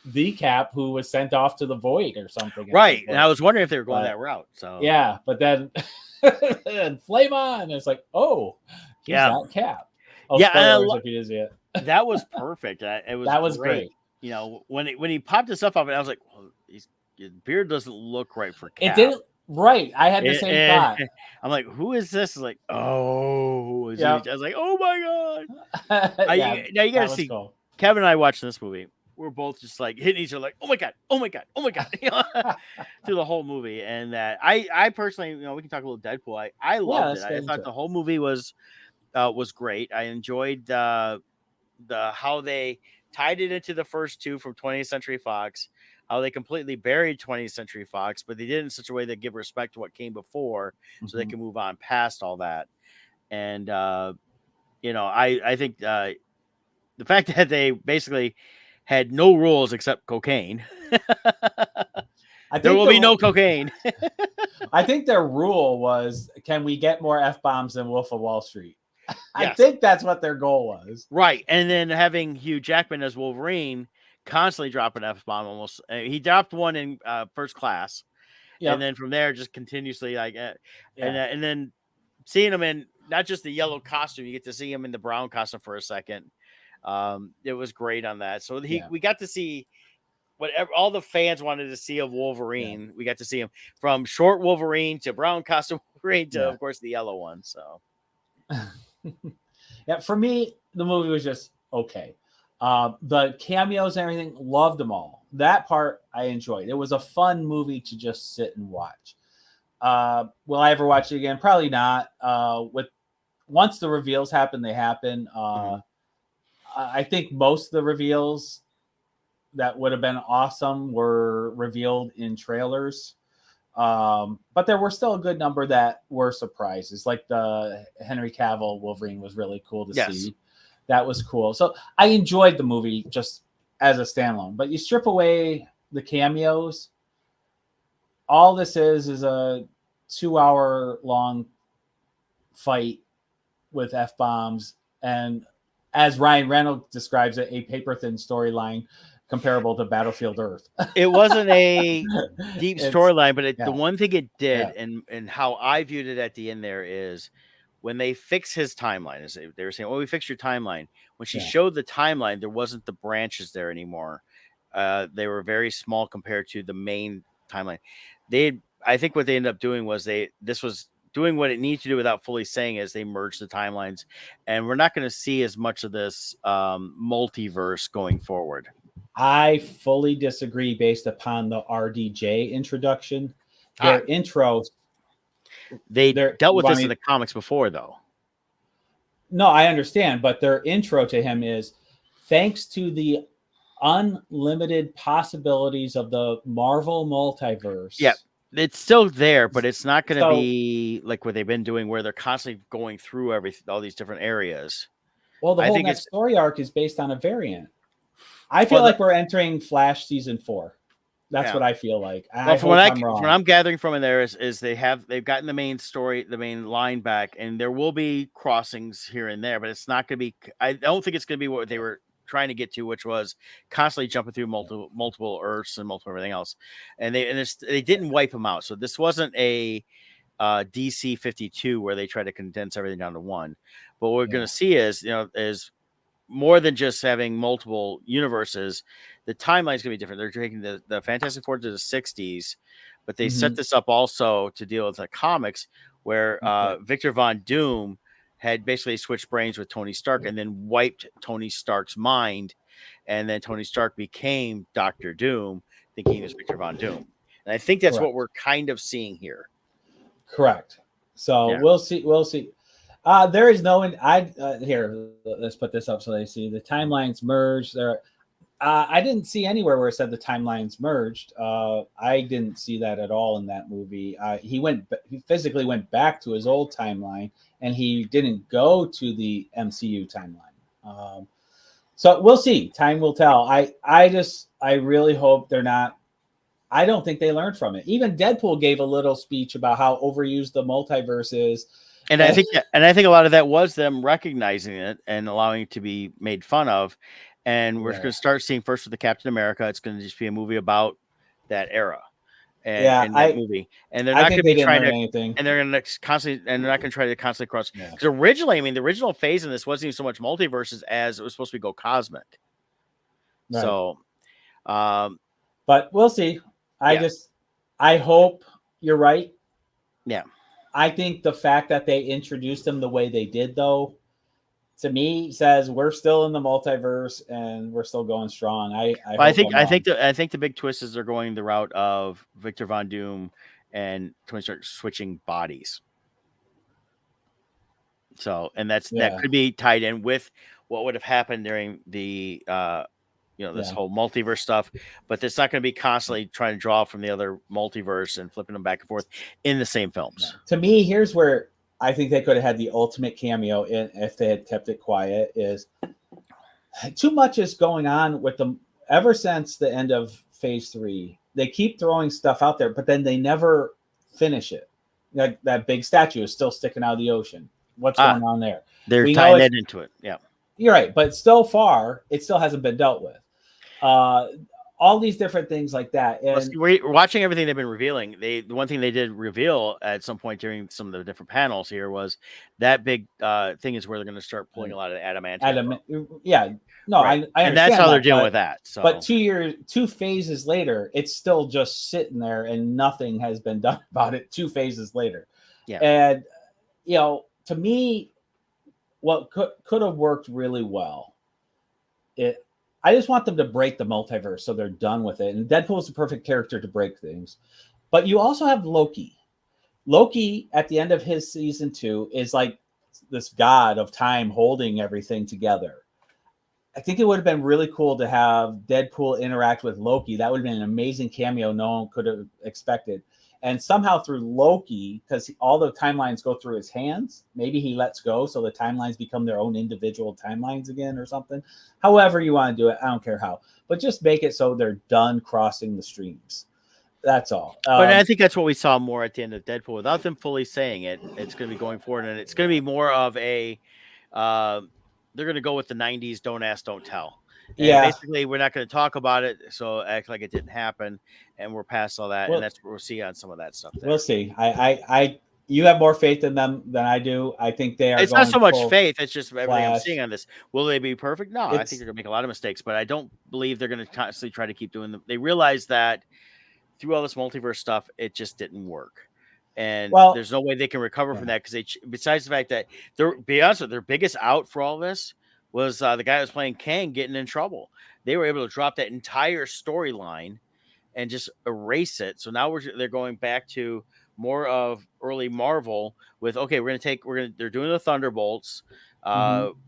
the Cap who was sent off to the void or something. Right. And I was wondering if they were going that route. So yeah, but then and flame on. It's like, oh, he's not Cap. Oh, if he is yet. That was perfect. That was great. You know, when he popped his stuff up, and I was like, well, his beard doesn't look right for Cap. Right. I had the same thought. I'm like, who is this? Like, oh, I Yep. was like, oh my god. Yeah, Now you got to that was see cool. Kevin and I watching this movie. We're both just like hitting each other, like, oh my god, oh my god, oh my god, through the whole movie. And that I personally, we can talk a little Deadpool. I Yeah, loved it. let's get I into thought it. the whole movie was great. I enjoyed the how they tied it into the first two from 20th Century Fox, how they completely buried 20th Century Fox, but they did it in such a way that give respect to what came before, so they can move on past all that. And I think the fact that they basically had no rules except cocaine. I There think will be no cocaine. I think their rule was, can we get more F-bombs than Wolf of Wall Street? I Yes. think that's what their goal was. Right. And then having Hugh Jackman as Wolverine constantly dropping F-bomb almost. He dropped one in First Class. Yep. And then from there, just continuously Yeah. and then seeing him in not just the yellow costume, you get to see him in the brown costume for a second. It was great on that. So we got to see whatever all the fans wanted to see of Wolverine. We got to see him from short Wolverine to brown costume Wolverine to, of course, the yellow one. So, yeah, for me, the movie was just okay. The cameos and everything, loved them all. That part I enjoyed. It was a fun movie to just sit and watch. Will I ever watch it again? Probably not. Once the reveals happen, they happen. I think most of the reveals that would have been awesome were revealed in trailers. But there were still a good number that were surprises. Like the Henry Cavill Wolverine was really cool to see. That was cool. So I enjoyed the movie just as a standalone. But you strip away the cameos, all this is a 2-hour long fight with F-bombs. And as Ryan Reynolds describes it, a paper-thin storyline comparable to Battlefield Earth. It wasn't a deep storyline, but the one thing it did, and how I viewed it at the end there is when they fix his timeline, as they were saying, "Oh, we fixed your timeline." When she showed the timeline, there wasn't the branches there anymore. They were very small compared to the main timeline. I think what they ended up doing was this was doing what it needed to do without fully saying as they merged the timelines, and we're not going to see as much of this multiverse going forward. I fully disagree based upon the RDJ introduction. Their intro. They dealt with this in the comics before, though. No, I understand, but their intro to him is thanks to the unlimited possibilities of the Marvel multiverse. Yeah, it's still there, but it's not going to be like what they've been doing, where they're constantly going through all these different areas. Well, the whole next story arc is based on a variant. I feel like we're entering Flash season 4. That's what I feel like. From what I'm gathering from it, there is they've gotten the main story, the main line back, and there will be crossings here and there, but it's not going to be. I don't think it's going to be what they were trying to get to, which was constantly jumping through multiple Earths and multiple everything else, and they didn't wipe them out. So this wasn't a DC 52 where they try to condense everything down to one. But what we're going to see is more than just having multiple universes. The timeline is going to be different. They're taking the Fantastic Four to the 60s, but they set this up also to deal with the comics where Victor Von Doom had basically switched brains with Tony Stark and then wiped Tony Stark's mind. And then Tony Stark became Dr. Doom, thinking he was Victor Von Doom. And I think that's what we're kind of seeing here. Correct. So we'll see. We'll see. There is no, here, let's put this up so they see the timelines merged. I didn't see anywhere where it said the timelines merged. I didn't see that at all in that movie. He physically went back to his old timeline, and he didn't go to the MCU timeline. So we'll see. Time will tell. I really hope they're not. I don't think they learned from it. Even Deadpool gave a little speech about how overused the multiverse is. And I think a lot of that was them recognizing it and allowing it to be made fun of. And we're going to start seeing first with the Captain America. It's going to just be a movie about that era and that movie. And they're not going to be trying to anything. And they're going to constantly, and they're not going to try to constantly cross. Because originally, the original phase in this wasn't even so much multiverses as it was supposed to go cosmic. Right. So, but we'll see. I hope you're right. Yeah. I think the fact that they introduced him the way they did, though, to me says we're still in the multiverse and we're still going strong. I Well, hope I'm wrong. I think the big twist is they're going the route of Victor Von Doom and Tony Stark switching bodies. So, and that Yeah, could be tied in with what would have happened during the this yeah. whole multiverse stuff, but it's not going to be constantly trying to draw from the other multiverse and flipping them back and forth in the same Yeah. films. To me, here's where I think they could have had the ultimate cameo in if they had kept it quiet. Is too much is going on with them ever since the end of Phase 3. They keep throwing stuff out there, but then they never finish it. Like that big statue is still sticking out of the ocean. What's going on there? They're We know tying it's that into it. Yeah. you're right, but so far it still hasn't been dealt with. Uh, all these different things like that, Well, and see, we're watching everything they've been revealing. The one thing they did reveal at some point during some of the different panels here was that big thing is where they're going to start pulling a lot of adamantium Adam, from. yeah, no, Right. I And that's understand how they're that, dealing but, with that. So, but 2 phases later, it's still just sitting there, and nothing has been done about it. 2 phases later, yeah. and to me, what could have worked really well. I just want them to break the multiverse so they're done with it. And Deadpool is the perfect character to break things. But you also have Loki. Loki, at the end of his season 2, is like this god of time holding everything together. I think it would have been really cool to have Deadpool interact with Loki. That would have been an amazing cameo no one could have expected. And somehow through Loki, because all the timelines go through his hands, maybe he lets go so the timelines become their own individual timelines again or something. However you want to do it, I don't care how. But just make it so they're done crossing the streams. That's all. But I think that's what we saw more at the end of Deadpool without them fully saying it. It's going to be going forward, and it's going to be more of a they're going to go with the 90s don't ask, don't tell. And Yeah. basically, we're not going to talk about it, so act like it didn't happen, and we're past all that, Well, and that's what we'll see on some of that stuff there. We'll see. You have more faith in them than I do. I think they are. It's not so much faith; it's just everything I'm Flash. seeing on this. Will they be perfect? No, I It's- think they're going to make a lot of mistakes, but I don't believe they're going to constantly try to keep doing them. They realize that through all this multiverse stuff, it just didn't work. And there's no way they can recover from that because besides the fact that be honest with their biggest out for all this was the guy who was playing Kang getting in trouble. They were able to drop that entire storyline and just erase it. So now they're going back to more of early Marvel with they're doing the Thunderbolts,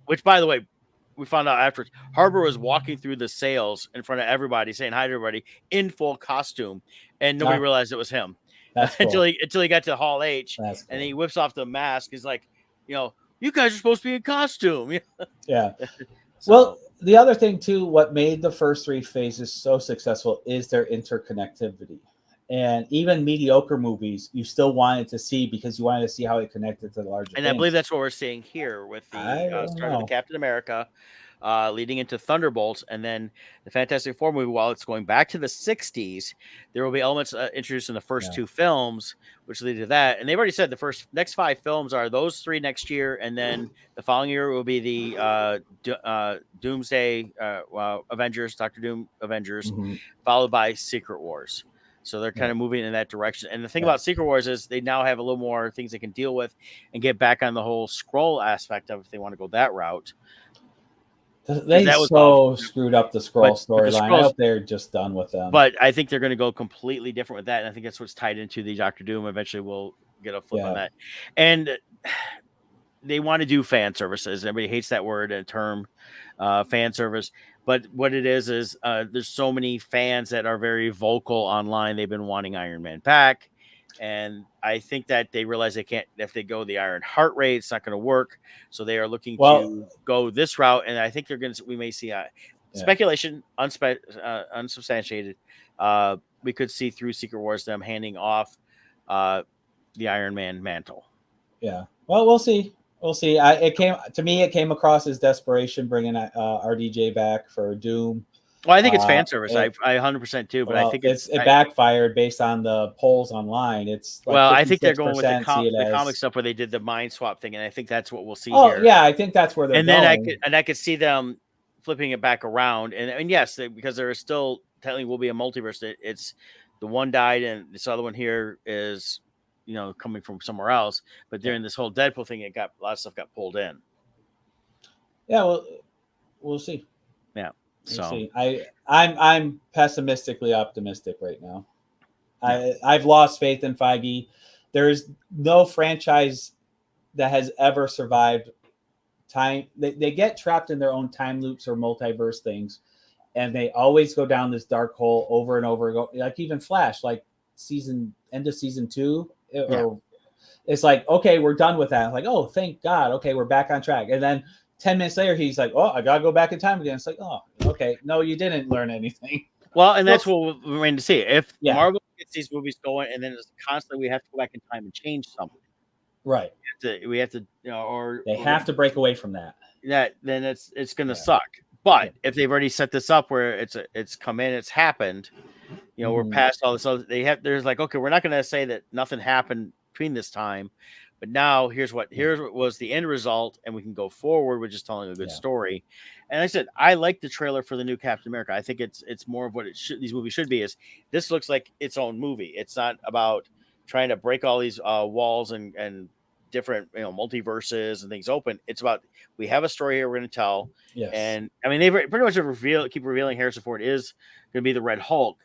which by the way, we found out afterwards, Harbor was walking through the sales in front of everybody, saying hi to everybody in full costume, and nobody realized it was him. That's cool. until he got to Hall H, cool. And he whips off the mask. He's like, you guys are supposed to be in costume. Yeah. Well, the other thing too, what made the first 3 phases so successful is their interconnectivity. And even mediocre movies, you still wanted to see because you wanted to see how it connected to the larger. And I believe that's what we're seeing here with the start of the Captain America, leading into Thunderbolts, and then the Fantastic Four movie. While it's going back to the '60s, there will be elements introduced in the first 2 films, which lead to that. And they've already said the next 5 films are those 3 next year, and then the following year will be the Doomsday Avengers, Doctor Doom Avengers, followed by Secret Wars. So they're kind of moving in that direction. And the thing about Secret Wars is they now have a little more things they can deal with and get back on the whole scroll aspect of if they want to go that route. They screwed up the scroll storyline. I hope they're just done with them. But I think they're going to go completely different with that. And I think that's what's tied into the Doctor Doom. Eventually we'll get a flip on that. And they want to do fan services. Everybody hates that word and term, fan service. But what it is there's so many fans that are very vocal online. They've been wanting Iron Man back. And I think that they realize they can't, if they go the Iron Heart rate, it's not going to work. So they are looking to go this route. And I think we may see speculation, unsubstantiated. We could see through Secret Wars them handing off the Iron Man mantle. Yeah. Well, we'll see. We'll see. It came across as desperation bringing RDJ back for Doom. Well, I think it's fan service. I 100% too, but I think it backfired based on the polls online. It's I think they're going with the comic stuff where they did the mind swap thing, and I think that's what we'll see here. Oh yeah, I think that's where they're going. Then I could see them flipping it back around, and yes, because there is still technically will be a multiverse. It's the one died, and this other one here is coming from somewhere else. But during this whole Deadpool thing, a lot of stuff got pulled in. Yeah, well, we'll see. Yeah, so we'll see. I'm pessimistically optimistic right now. I've lost faith in Feige. There's no franchise that has ever survived time. They get trapped in their own time loops or multiverse things, and they always go down this dark hole over and over. Like even Flash, like end of season 2, or it's like, okay, we're done with that. I'm like, oh, thank God. Okay, we're back on track. And then 10 minutes later, he's like, oh, I gotta go back in time again. It's like, oh, okay, no, you didn't learn anything. Well, and that's what we're waiting to see. If Marvel gets these movies going, and then it's constantly we have to go back in time and change something. Right. We have to or they have to break away from that. Then it's going to suck. But if they've already set this up where it's come in, it's happened, we're past all this. So there's like, okay, we're not going to say that nothing happened between this time, but now here's what was the end result, and we can go forward with just telling a good story. And I said, I like the trailer for the new Captain America. I think it's more of what these movies should be. Is this looks like its own movie. It's not about trying to break all these walls and different multiverses and things open. It's about, we have a story here we're going to tell. Yes. And I mean, they pretty much keep revealing Harrison Ford is going to be the Red Hulk,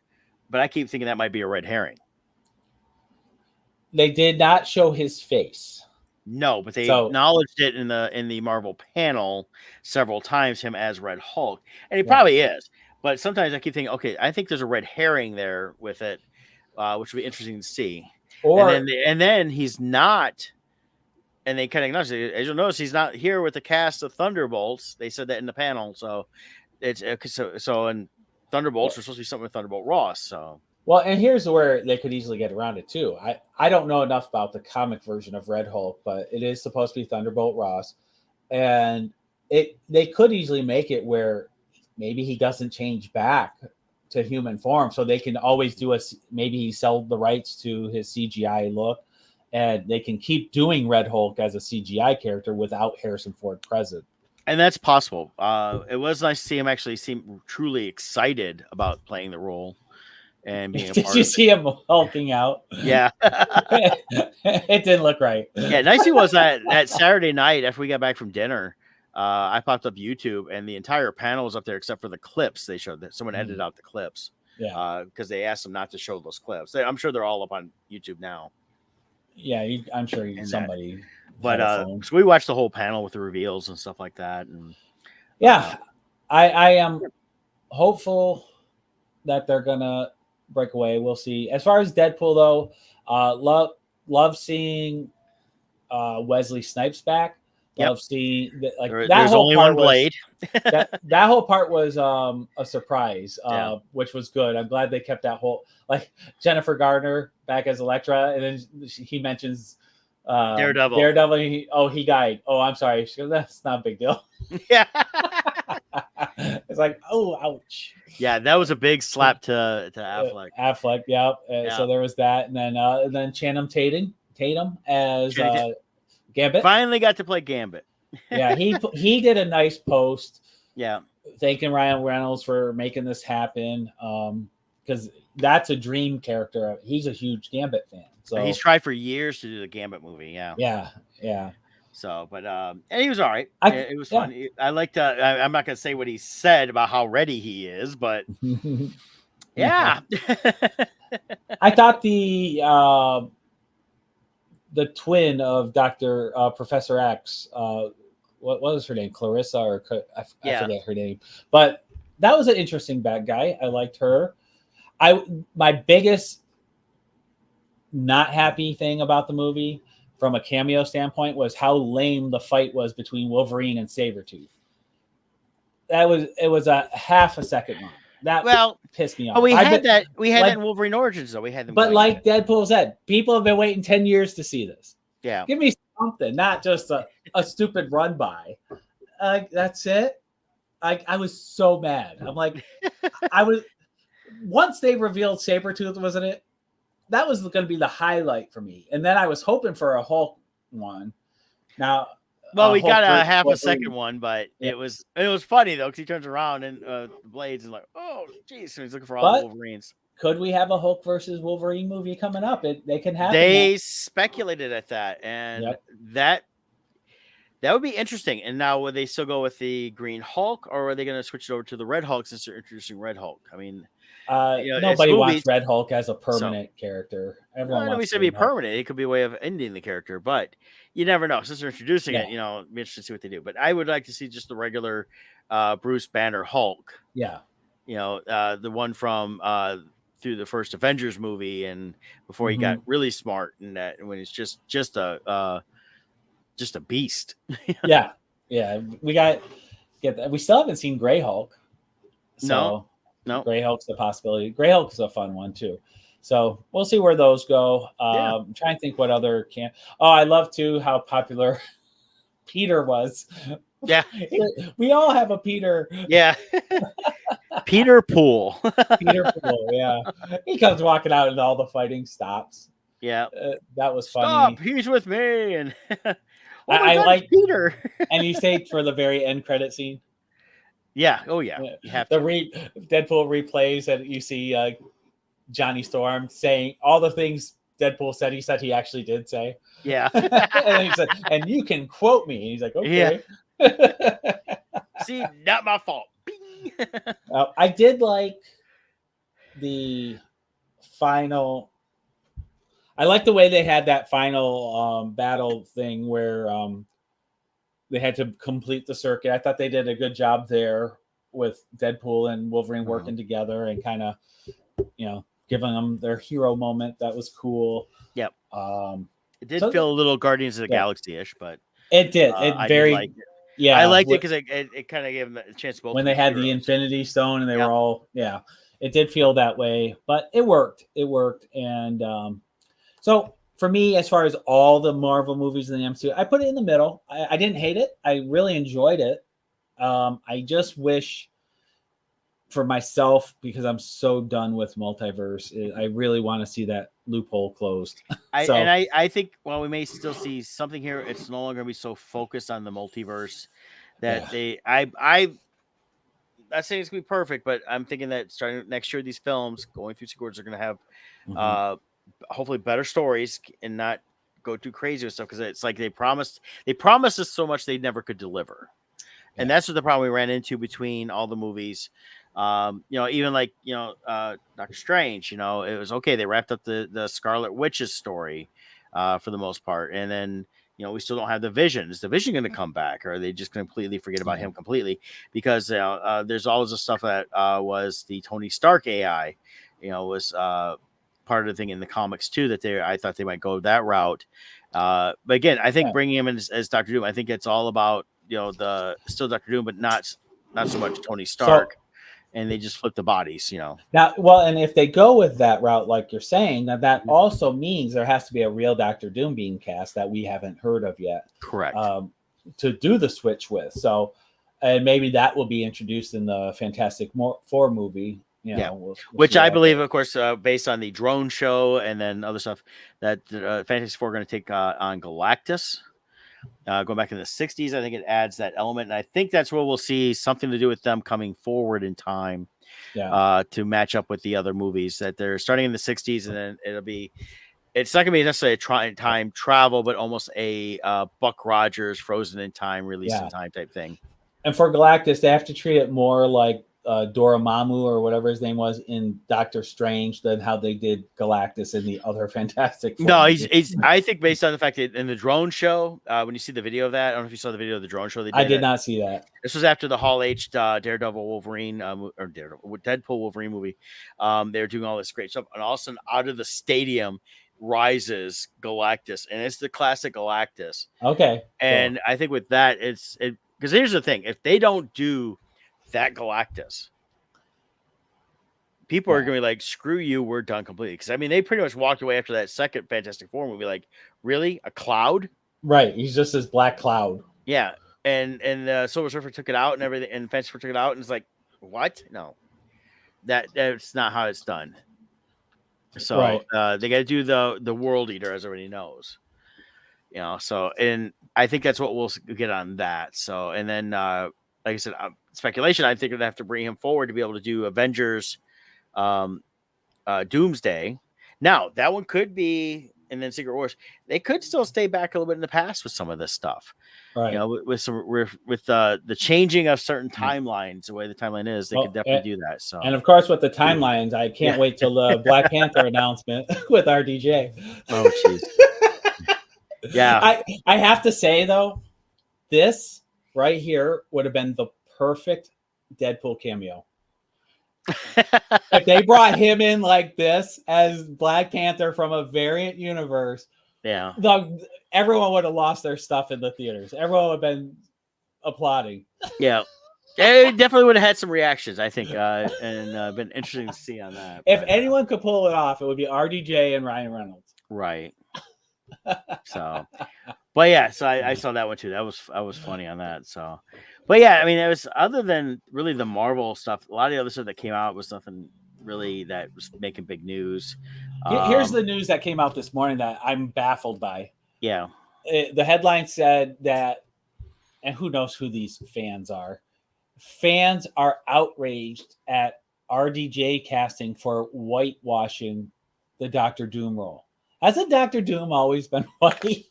but I keep thinking that might be a red herring. They did not show his face. No, but they acknowledged it in the Marvel panel several times, him as Red Hulk, and he probably is. But sometimes I keep thinking, okay, I think there's a red herring there with it, which would be interesting to see. And then he's not, and they kind of acknowledge it. As you'll notice, he's not here with the cast of Thunderbolts. They said that in the panel, so it's so and Thunderbolts are supposed to be something with Thunderbolt Ross. So. Well, and here's where they could easily get around it too. I don't know enough about the comic version of Red Hulk, but it is supposed to be Thunderbolt Ross, and they could easily make it where maybe he doesn't change back to human form, so they can always do maybe he sold the rights to his CGI look, and they can keep doing Red Hulk as a CGI character without Harrison Ford present. And that's possible. It was nice to see him actually seem truly excited about playing the role. And being did you see him hulking out? Yeah. It didn't look right. Yeah, nice it was that Saturday night after we got back from dinner. I popped up YouTube, and the entire panel was up there except for the clips they showed. That someone edited out the clips. Yeah. Because they asked them not to show those clips. I'm sure they're all up on YouTube now. Yeah, I'm sure somebody. But so we watched the whole panel with the reveals and stuff like that. And I am hopeful that they're gonna break away. We'll see. As far as Deadpool though, love seeing Wesley Snipes back. Love seeing there's only one blade. that whole part was a surprise, which was good. I'm glad they kept that whole Jennifer Garner back as Elektra, and then he mentions Daredevil. He died. Oh, I'm sorry. She goes, that's not a big deal. Yeah. It's like, oh, ouch. Yeah, that was a big slap to Affleck. Affleck, yeah. So there was that, and then Channing Tatum as Gambit. Finally got to play Gambit. Yeah, he did a nice post. Yeah, thanking Ryan Reynolds for making this happen. Because that's a dream character. He's a huge Gambit fan. So he's tried for years to do the Gambit movie. Yeah. So, but and he was all right. It was fun. I liked. I'm not gonna say what he said about how ready he is, but yeah. I thought the twin of Professor X, what was her name? Clarissa, or I forget her name, but that was an interesting bad guy. I liked her. My biggest not happy thing about the movie from a cameo standpoint was how lame the fight was between Wolverine and Sabretooth. It was a half a second long. That pissed me off. Oh, we had that in Wolverine Origins, though. We had them. But like Deadpool said, people have been waiting 10 years to see this. Yeah. Give me something, not just a stupid run by. That's it. I was so mad. I'm like, once they revealed Sabretooth was in it, that was going to be the highlight for me. And then I was hoping for a Hulk one. Now, we got a half a second one, but it was funny though, because he turns around and the blades is like, oh, geez, so he's looking for all the Wolverines. could we have a Hulk versus Wolverine movie coming up? They can happen. They speculated at that, and Yep. that would be interesting. And now, would they still go with the Green Hulk, or are they going to switch it over to the Red Hulk since they're introducing Red Hulk? I mean, nobody wants Red Hulk as a permanent character. Everyone wants to be permanent. It could be a way of ending the character, but you never know. Since they're introducing it, it'd be interesting to see what they do. But I would like to see just the regular Bruce Banner Hulk. Yeah. The one from through the first Avengers movie, and before he got really smart, and that when he's just a beast. Yeah. We still haven't seen Gray Hulk. So no. Gray Hulk's a possibility. Gray Hulk is a fun one too. So we'll see where those go. I'm trying to think what other I love too how popular Peter was. Yeah. We all have a Peter. Yeah. Peter Pool. Peter Pool, yeah. He comes walking out and all the fighting stops. Yeah. That was funny. Stop, he's with me. And I like Peter. And you stayed for the very end credit scene. Yeah. Oh, yeah. You have Deadpool replays and you see Johnny Storm saying all the things Deadpool said. He said he actually did say. Yeah. And he said, and you can quote me. And he's like, okay. Yeah. See, not my fault. I did like the final. I like the way they had that final battle thing where they had to complete the circuit. I thought they did a good job there with Deadpool and Wolverine working together and kind of, giving them their hero moment. That was cool. Yep. It did feel a little Guardians of the Galaxy-ish, but it did. I liked it. Yeah, I liked it because it kind of gave them a chance to both when they had the Infinity Stone and they were all it did feel that way, but it worked. And so for me, as far as all the Marvel movies in the MCU, I put it in the middle. I didn't hate it. I really enjoyed it. I just wish for myself, because I'm so done with multiverse, I really want to see that loophole closed. I think while we may still see something here, it's no longer going to be so focused on the multiverse that I'm not saying it's going to be perfect, but I'm thinking that starting next year, these films going through sequels are going to have hopefully better stories and not go too crazy with stuff, because it's like they promised us so much they never could deliver. And that's what the problem we ran into between all the movies. Even like, Doctor Strange, it was okay. They wrapped up the Scarlet Witch's story for the most part. And then, we still don't have the Vision. Is the Vision going to come back, or are they just completely forget about him completely? Because there's always the stuff that was the Tony Stark AI, was part of the thing in the comics too, that I thought they might go that route. But again, I think bringing him in as Dr. Doom, I think it's all about, the still Dr. Doom, but not so much Tony Stark. And they just flip the bodies, Now, and if they go with that route, like you're saying, that also means there has to be a real Doctor Doom being cast that we haven't heard of yet. Correct. To do the switch with. So, and maybe that will be introduced in the Fantastic Four movie. We'll which I believe, of course, based on the drone show and then other stuff, that Fantastic Four are going to take on Galactus. Going back in the 60s, I think it adds that element, and I think that's where we'll see something to do with them coming forward in time, to match up with the other movies that they're starting in the 60s, and then it's not going to be necessarily a time travel, but almost a Buck Rogers frozen in time, released in time type thing. And for Galactus, they have to treat it more like Dormammu or whatever his name was in Doctor Strange than how they did Galactus in the other Fantastic Four. No, he's I think based on the fact that in the drone show, when you see the video of that, I don't know if you saw the video of the drone show. I did not see that. This was after the Hall H Daredevil Wolverine Deadpool Wolverine movie. They were doing all this great stuff, and all of a sudden, out of the stadium rises Galactus, and it's the classic Galactus. Okay, and I think with that, because here's the thing: if they don't do that Galactus, people are going to be like, screw you, we're done completely. Because they pretty much walked away after that second Fantastic Four movie, like, really, a cloud? Right, he's just this black cloud. Yeah, and Silver Surfer took it out and everything, and Fantastic Four took it out, and it's like, what? No, that's not how it's done. So they got to do the World Eater, as everybody knows. So, and I think that's what we'll get on that. So, and then like I said, speculation, I think they have to bring him forward to be able to do Avengers Doomsday. Now that one could be, and then Secret Wars. They could still stay back a little bit in the past with some of this stuff. Right. With the changing of certain timelines, the way the timeline is, they could definitely do that. So, and of course, with the timelines, I can't wait till the Black Panther announcement with RDJ. Oh, jeez. Yeah. I have to say though, this right here would have been the perfect Deadpool cameo. If they brought him in like this as Black Panther from a variant universe, yeah, everyone would have lost their stuff in the theaters. Everyone would have been applauding. Yeah. It definitely would have had some reactions, I think, and been interesting to see on that. If anyone could pull it off, it would be RDJ and Ryan Reynolds. Right. So, but yeah, so I saw that one too. That was funny on that. So, but yeah, I mean, it was, other than really the Marvel stuff, a lot of the other stuff that came out was nothing really that was making big news. Here's the news that came out this morning that I'm baffled by. Yeah. The headline said that, and who knows who these fans are. Fans are outraged at RDJ casting for whitewashing the Doctor Doom role. Hasn't Doctor Doom always been white?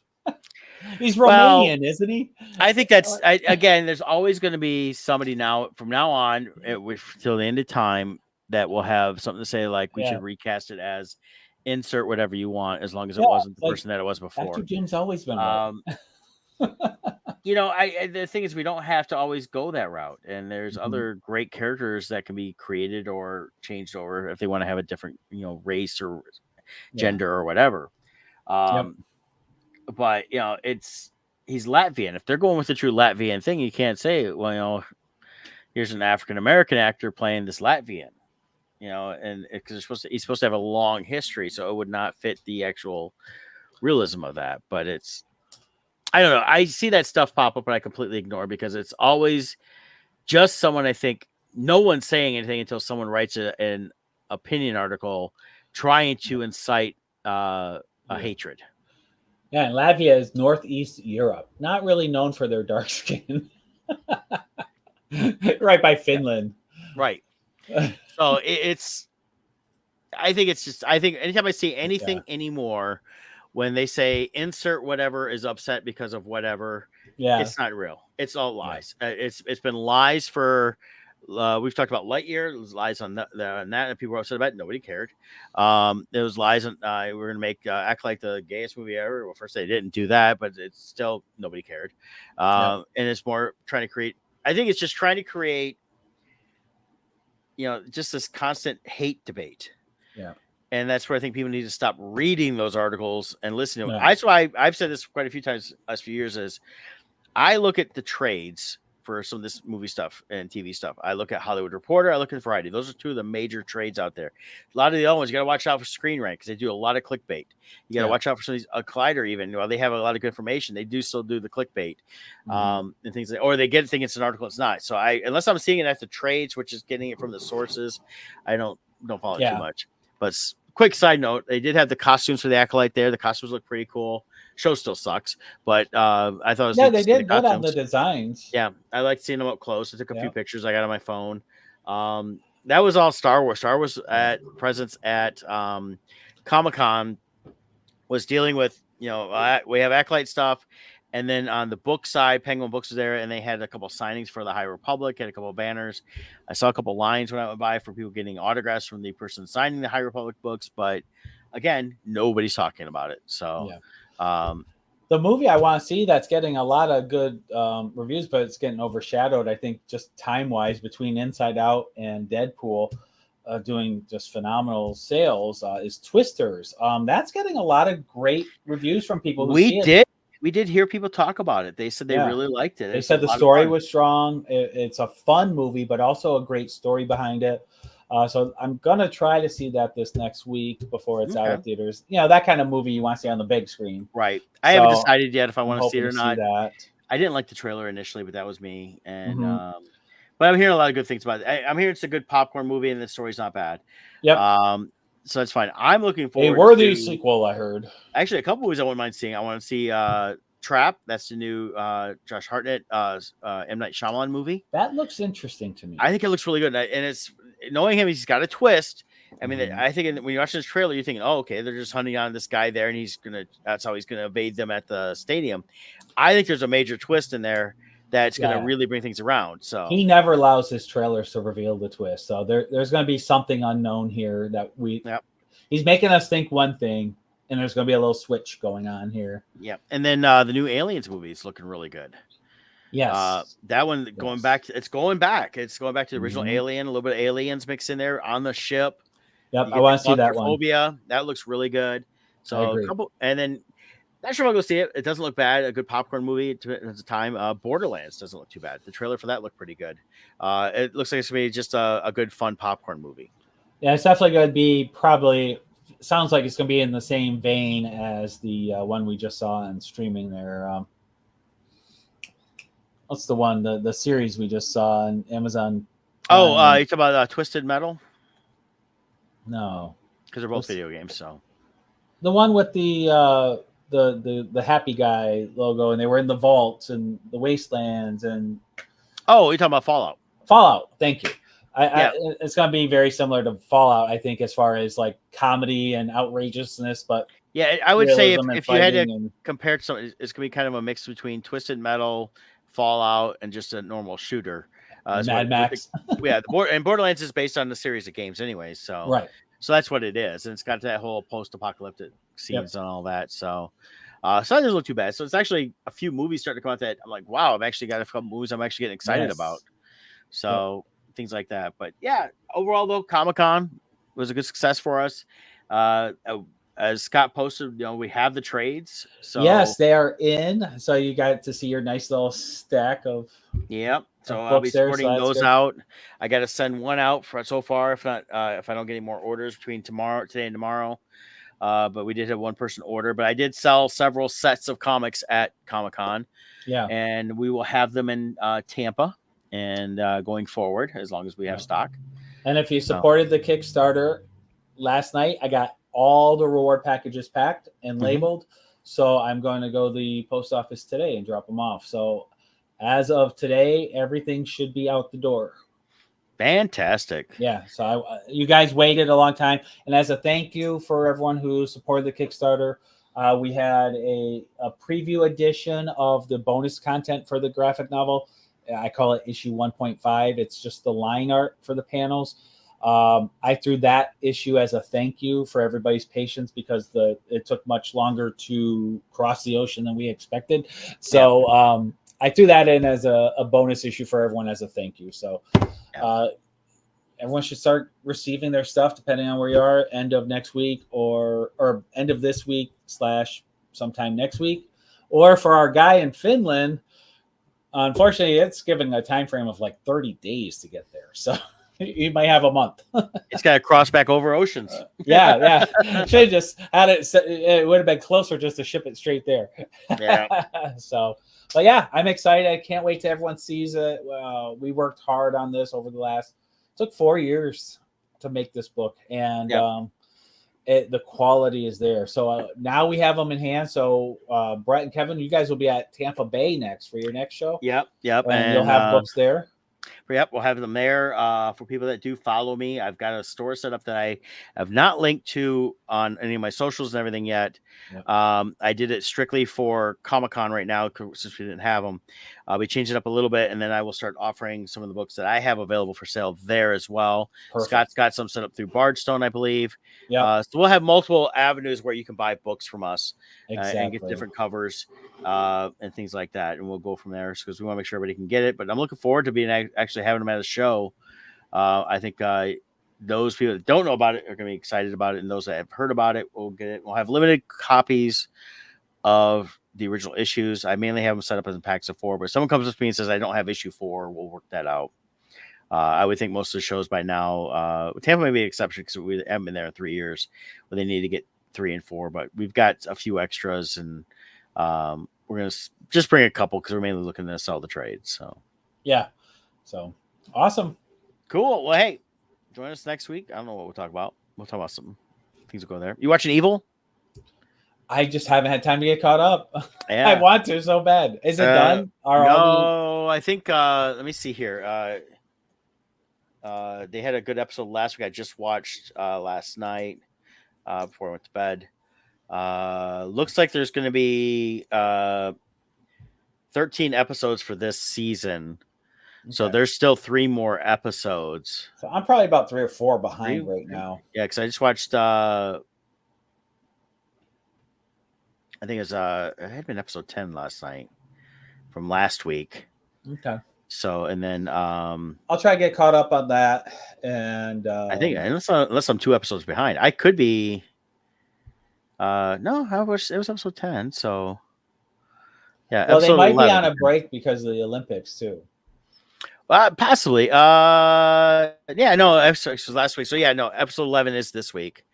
He's Romanian, isn't he? I think that's, again, there's always going to be somebody from now on till the end of time that will have something to say, like we should recast it as insert whatever you want, as long as it wasn't the person that it was before. Doctor Doom's always been white. The thing is, we don't have to always go that route, and there's other great characters that can be created or changed over if they want to have a different, race or gender or whatever. But he's Latvian. If they're going with the true Latvian thing, you can't say, well, here's an African American actor playing this Latvian, and because he's supposed to have a long history, so it would not fit the actual realism of that. But I don't know. I see that stuff pop up, but I completely ignore, because it's always just someone, I think, no one's saying anything until someone writes an opinion article trying to incite a hatred. Yeah, and Latvia is Northeast Europe, not really known for their dark skin. Right by Finland. Right. So I think anytime I see anything anymore, when they say insert whatever is upset because of whatever, it's not real. It's all lies. It's been lies for, we've talked about Lightyear. It was lies on that, and people were upset about it. Nobody cared. It was lies on, we're going to make act like the gayest movie ever. Well, first they didn't do that, but it's still, nobody cared. And it's more trying to create, I think it's just trying to create, just this constant hate debate. Yeah. And that's where I think people need to stop reading those articles and listening to them. That's why I've said this quite a few times last few years, is I look at the trades for some of this movie stuff and TV stuff. I look at Hollywood Reporter. I look at Variety. Those are two of the major trades out there. A lot of the other ones, you got to watch out for Screen Rant, because they do a lot of clickbait. You got to watch out for some of these, Collider even, they have a lot of good information. They do still do the clickbait and things or they get thinking it's an article. It's not. So unless I'm seeing it at the trades, which is getting it from the sources, I don't follow it too much. But quick side note, they did have the costumes for the Acolyte there. The costumes look pretty cool. Show still sucks, but I thought it was they did good on the designs. Yeah, I liked seeing them up close. I took a few pictures I got on my phone. That was all Star Wars. Star Wars presence at Comic-Con was dealing with, we have Acolyte stuff, and then on the book side, Penguin Books was there, and they had a couple signings for the High Republic, had a couple of banners. I saw a couple lines when I went by for people getting autographs from the person signing the High Republic books, but again, nobody's talking about it. So the movie I want to see that's getting a lot of good reviews, but it's getting overshadowed, I think, just time-wise, between Inside Out and Deadpool doing just phenomenal sales, is Twisters. That's getting a lot of great reviews from people who see it. We did hear people talk about it. They said they really liked it. They said the story was strong. It's a fun movie, but also a great story behind it. So I'm going to try to see that this next week before it's out of theaters. That kind of movie you want to see on the big screen. Right. I haven't decided yet if I want to see it or not. That. I didn't like the trailer initially, but that was me. And but I'm hearing a lot of good things about it. I'm hearing it's a good popcorn movie and the story's not bad. Yep. So that's fine. I'm looking forward a worthy sequel, I heard. Actually, a couple movies I wouldn't mind seeing. I want to see Trap. That's the new Josh Hartnett, M. Night Shyamalan movie. That looks interesting to me. I think it looks really good. And it's knowing him, he's got a twist. I mean, I think when you watch this trailer, you're thinking, "Oh, okay, they're just hunting on this guy there, and that's how he's gonna evade them at the stadium." I think there's a major twist in there that's gonna really bring things around. So he never allows his trailers to reveal the twist. So there's gonna be something unknown here that he's making us think one thing, and there's gonna be a little switch going on here. Yeah, and then the new Aliens movie is looking really good. Yes, that one going back. It's going back. It's going back to the original Alien. A little bit of Aliens mixed in there on the ship. Yep, I want to see that one. That looks really good. So a couple, and then not sure if I'll go see it. It doesn't look bad. A good popcorn movie at the time. Borderlands doesn't look too bad. The trailer for that looked pretty good. It looks like it's gonna be just a good fun popcorn movie. Yeah, it's definitely gonna be sounds like it's gonna be in the same vein as the one we just saw on streaming there. What's the one the series we just saw on Amazon? Oh, you talking about Twisted Metal? No, because they're both video games. So the one with the happy guy logo, and they were in the vaults and the wastelands, and you're talking about Fallout. Fallout, thank you. It's going to be very similar to Fallout, I think, as far as like comedy and outrageousness. But yeah, I would say if you had to compare to something, it's going to be kind of a mix between Twisted Metal, Fallout, and just a normal shooter. Mad Max. And Borderlands is based on the series of games anyway. So so that's what it is, and it's got that whole post-apocalyptic scenes and all that. So so that doesn't look too bad. So it's actually a few movies starting to come out that I'm like, wow, I've actually got a couple movies I'm actually getting excited about. So things like that. But yeah, overall though, Comic-Con was a good success for us. As Scott posted, we have the trades. So yes, they are in. So you got to see your nice little stack of So I'll be sorting those out. I got to send one out for so far. If not, if I don't get any more orders between today and tomorrow. But we did have one person order. But I did sell several sets of comics at Comic-Con. Yeah, and we will have them in Tampa and going forward as long as we have stock. And if you supported the Kickstarter last night, I got all the reward packages packed and labeled. So I'm going to go to the post office today and drop them off. So as of today, everything should be out the door. Fantastic. Yeah. So you guys waited a long time. And as a thank you for everyone who supported the Kickstarter, we had a preview edition of the bonus content for the graphic novel. I call it issue 1.5. It's just the line art for the panels. I threw that issue as a thank you for everybody's patience because it took much longer to cross the ocean than we expected. So I threw that in as a bonus issue for everyone as a thank you. So everyone should start receiving their stuff depending on where you are, end of next week or end of this week / sometime next week. Or for our guy in Finland, unfortunately, it's given a time frame of like 30 days to get there. So you might have a month. It's got to cross back over oceans. Yeah. Should have just had it. It would have been closer just to ship it straight there. Yeah. But yeah, I'm excited. I can't wait till everyone sees it. We worked hard on this over it took 4 years to make this book. And the quality is there. So now we have them in hand. So Brett and Kevin, you guys will be at Tampa Bay next for your next show. Yep. And you'll have books there. Yep, we'll have them there. For people that do follow me, I've got a store set up that I have not linked to on any of my socials and everything yet. Yep. I did it strictly for Comic-Con right now since we didn't have them. We changed it up a little bit, and then I will start offering some of the books that I have available for sale there as well. Perfect. Scott's got some set up through Bardstone, I believe. So we'll have multiple avenues where you can buy books from us and get different covers and things like that, and we'll go from there because we want to make sure everybody can get it. But I'm looking forward to actually having them at a show. I think those people that don't know about it are going to be excited about it, and those that have heard about it will get it. We'll have limited copies of the original issues. I mainly have them set up as packs of 4, but if someone comes up to me and says I don't have issue 4, we'll work that out. I would think most of the shows by now, Tampa may be an exception because we haven't been there in 3 years, where they need to get 3 and 4, but we've got a few extras, and we're going to just bring a couple because we're mainly looking to sell the trades. So awesome. Cool. Well, hey, join us next week. I don't know what we'll talk about. We'll talk about some things will go there. You watching Evil? I just haven't had time to get caught up. Yeah. I want to so bad. Is it done? No, I think let me see here. They had a good episode last week. I just watched last night before I went to bed. Looks like there's going to be 13 episodes for this season. Okay. So there's still 3 more episodes. So I'm probably about 3 or 4 behind right now. Yeah, because I just watched I think it had been episode 10 last night from last week. Okay. So, and then I'll try to get caught up on that. And I think unless I'm 2 episodes behind, I could be. No, it was episode 10. So, yeah. Well, they might 11. Be on a break because of the Olympics too. Possibly. Yeah, no, episode was last week. So yeah, no, episode 11 is this week.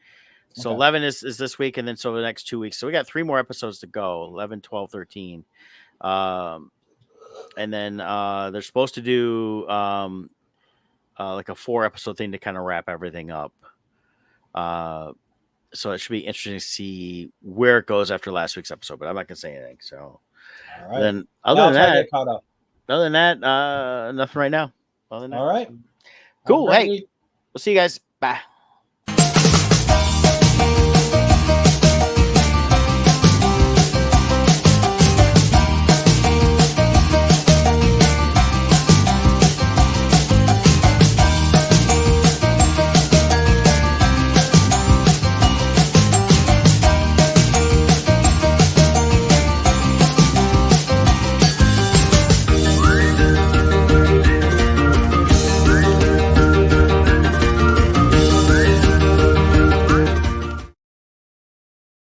So 11 is this week, and then so the next 2 weeks. So we got 3 more episodes to go, 11, 12, 13. And then they're supposed to do like a 4 episode thing to kind of wrap everything up. So it should be interesting to see where it goes after last week's episode, but I'm not gonna say anything. So all right. Then other than that, nothing right now. All right. Cool. Hey, we'll see you guys. Bye.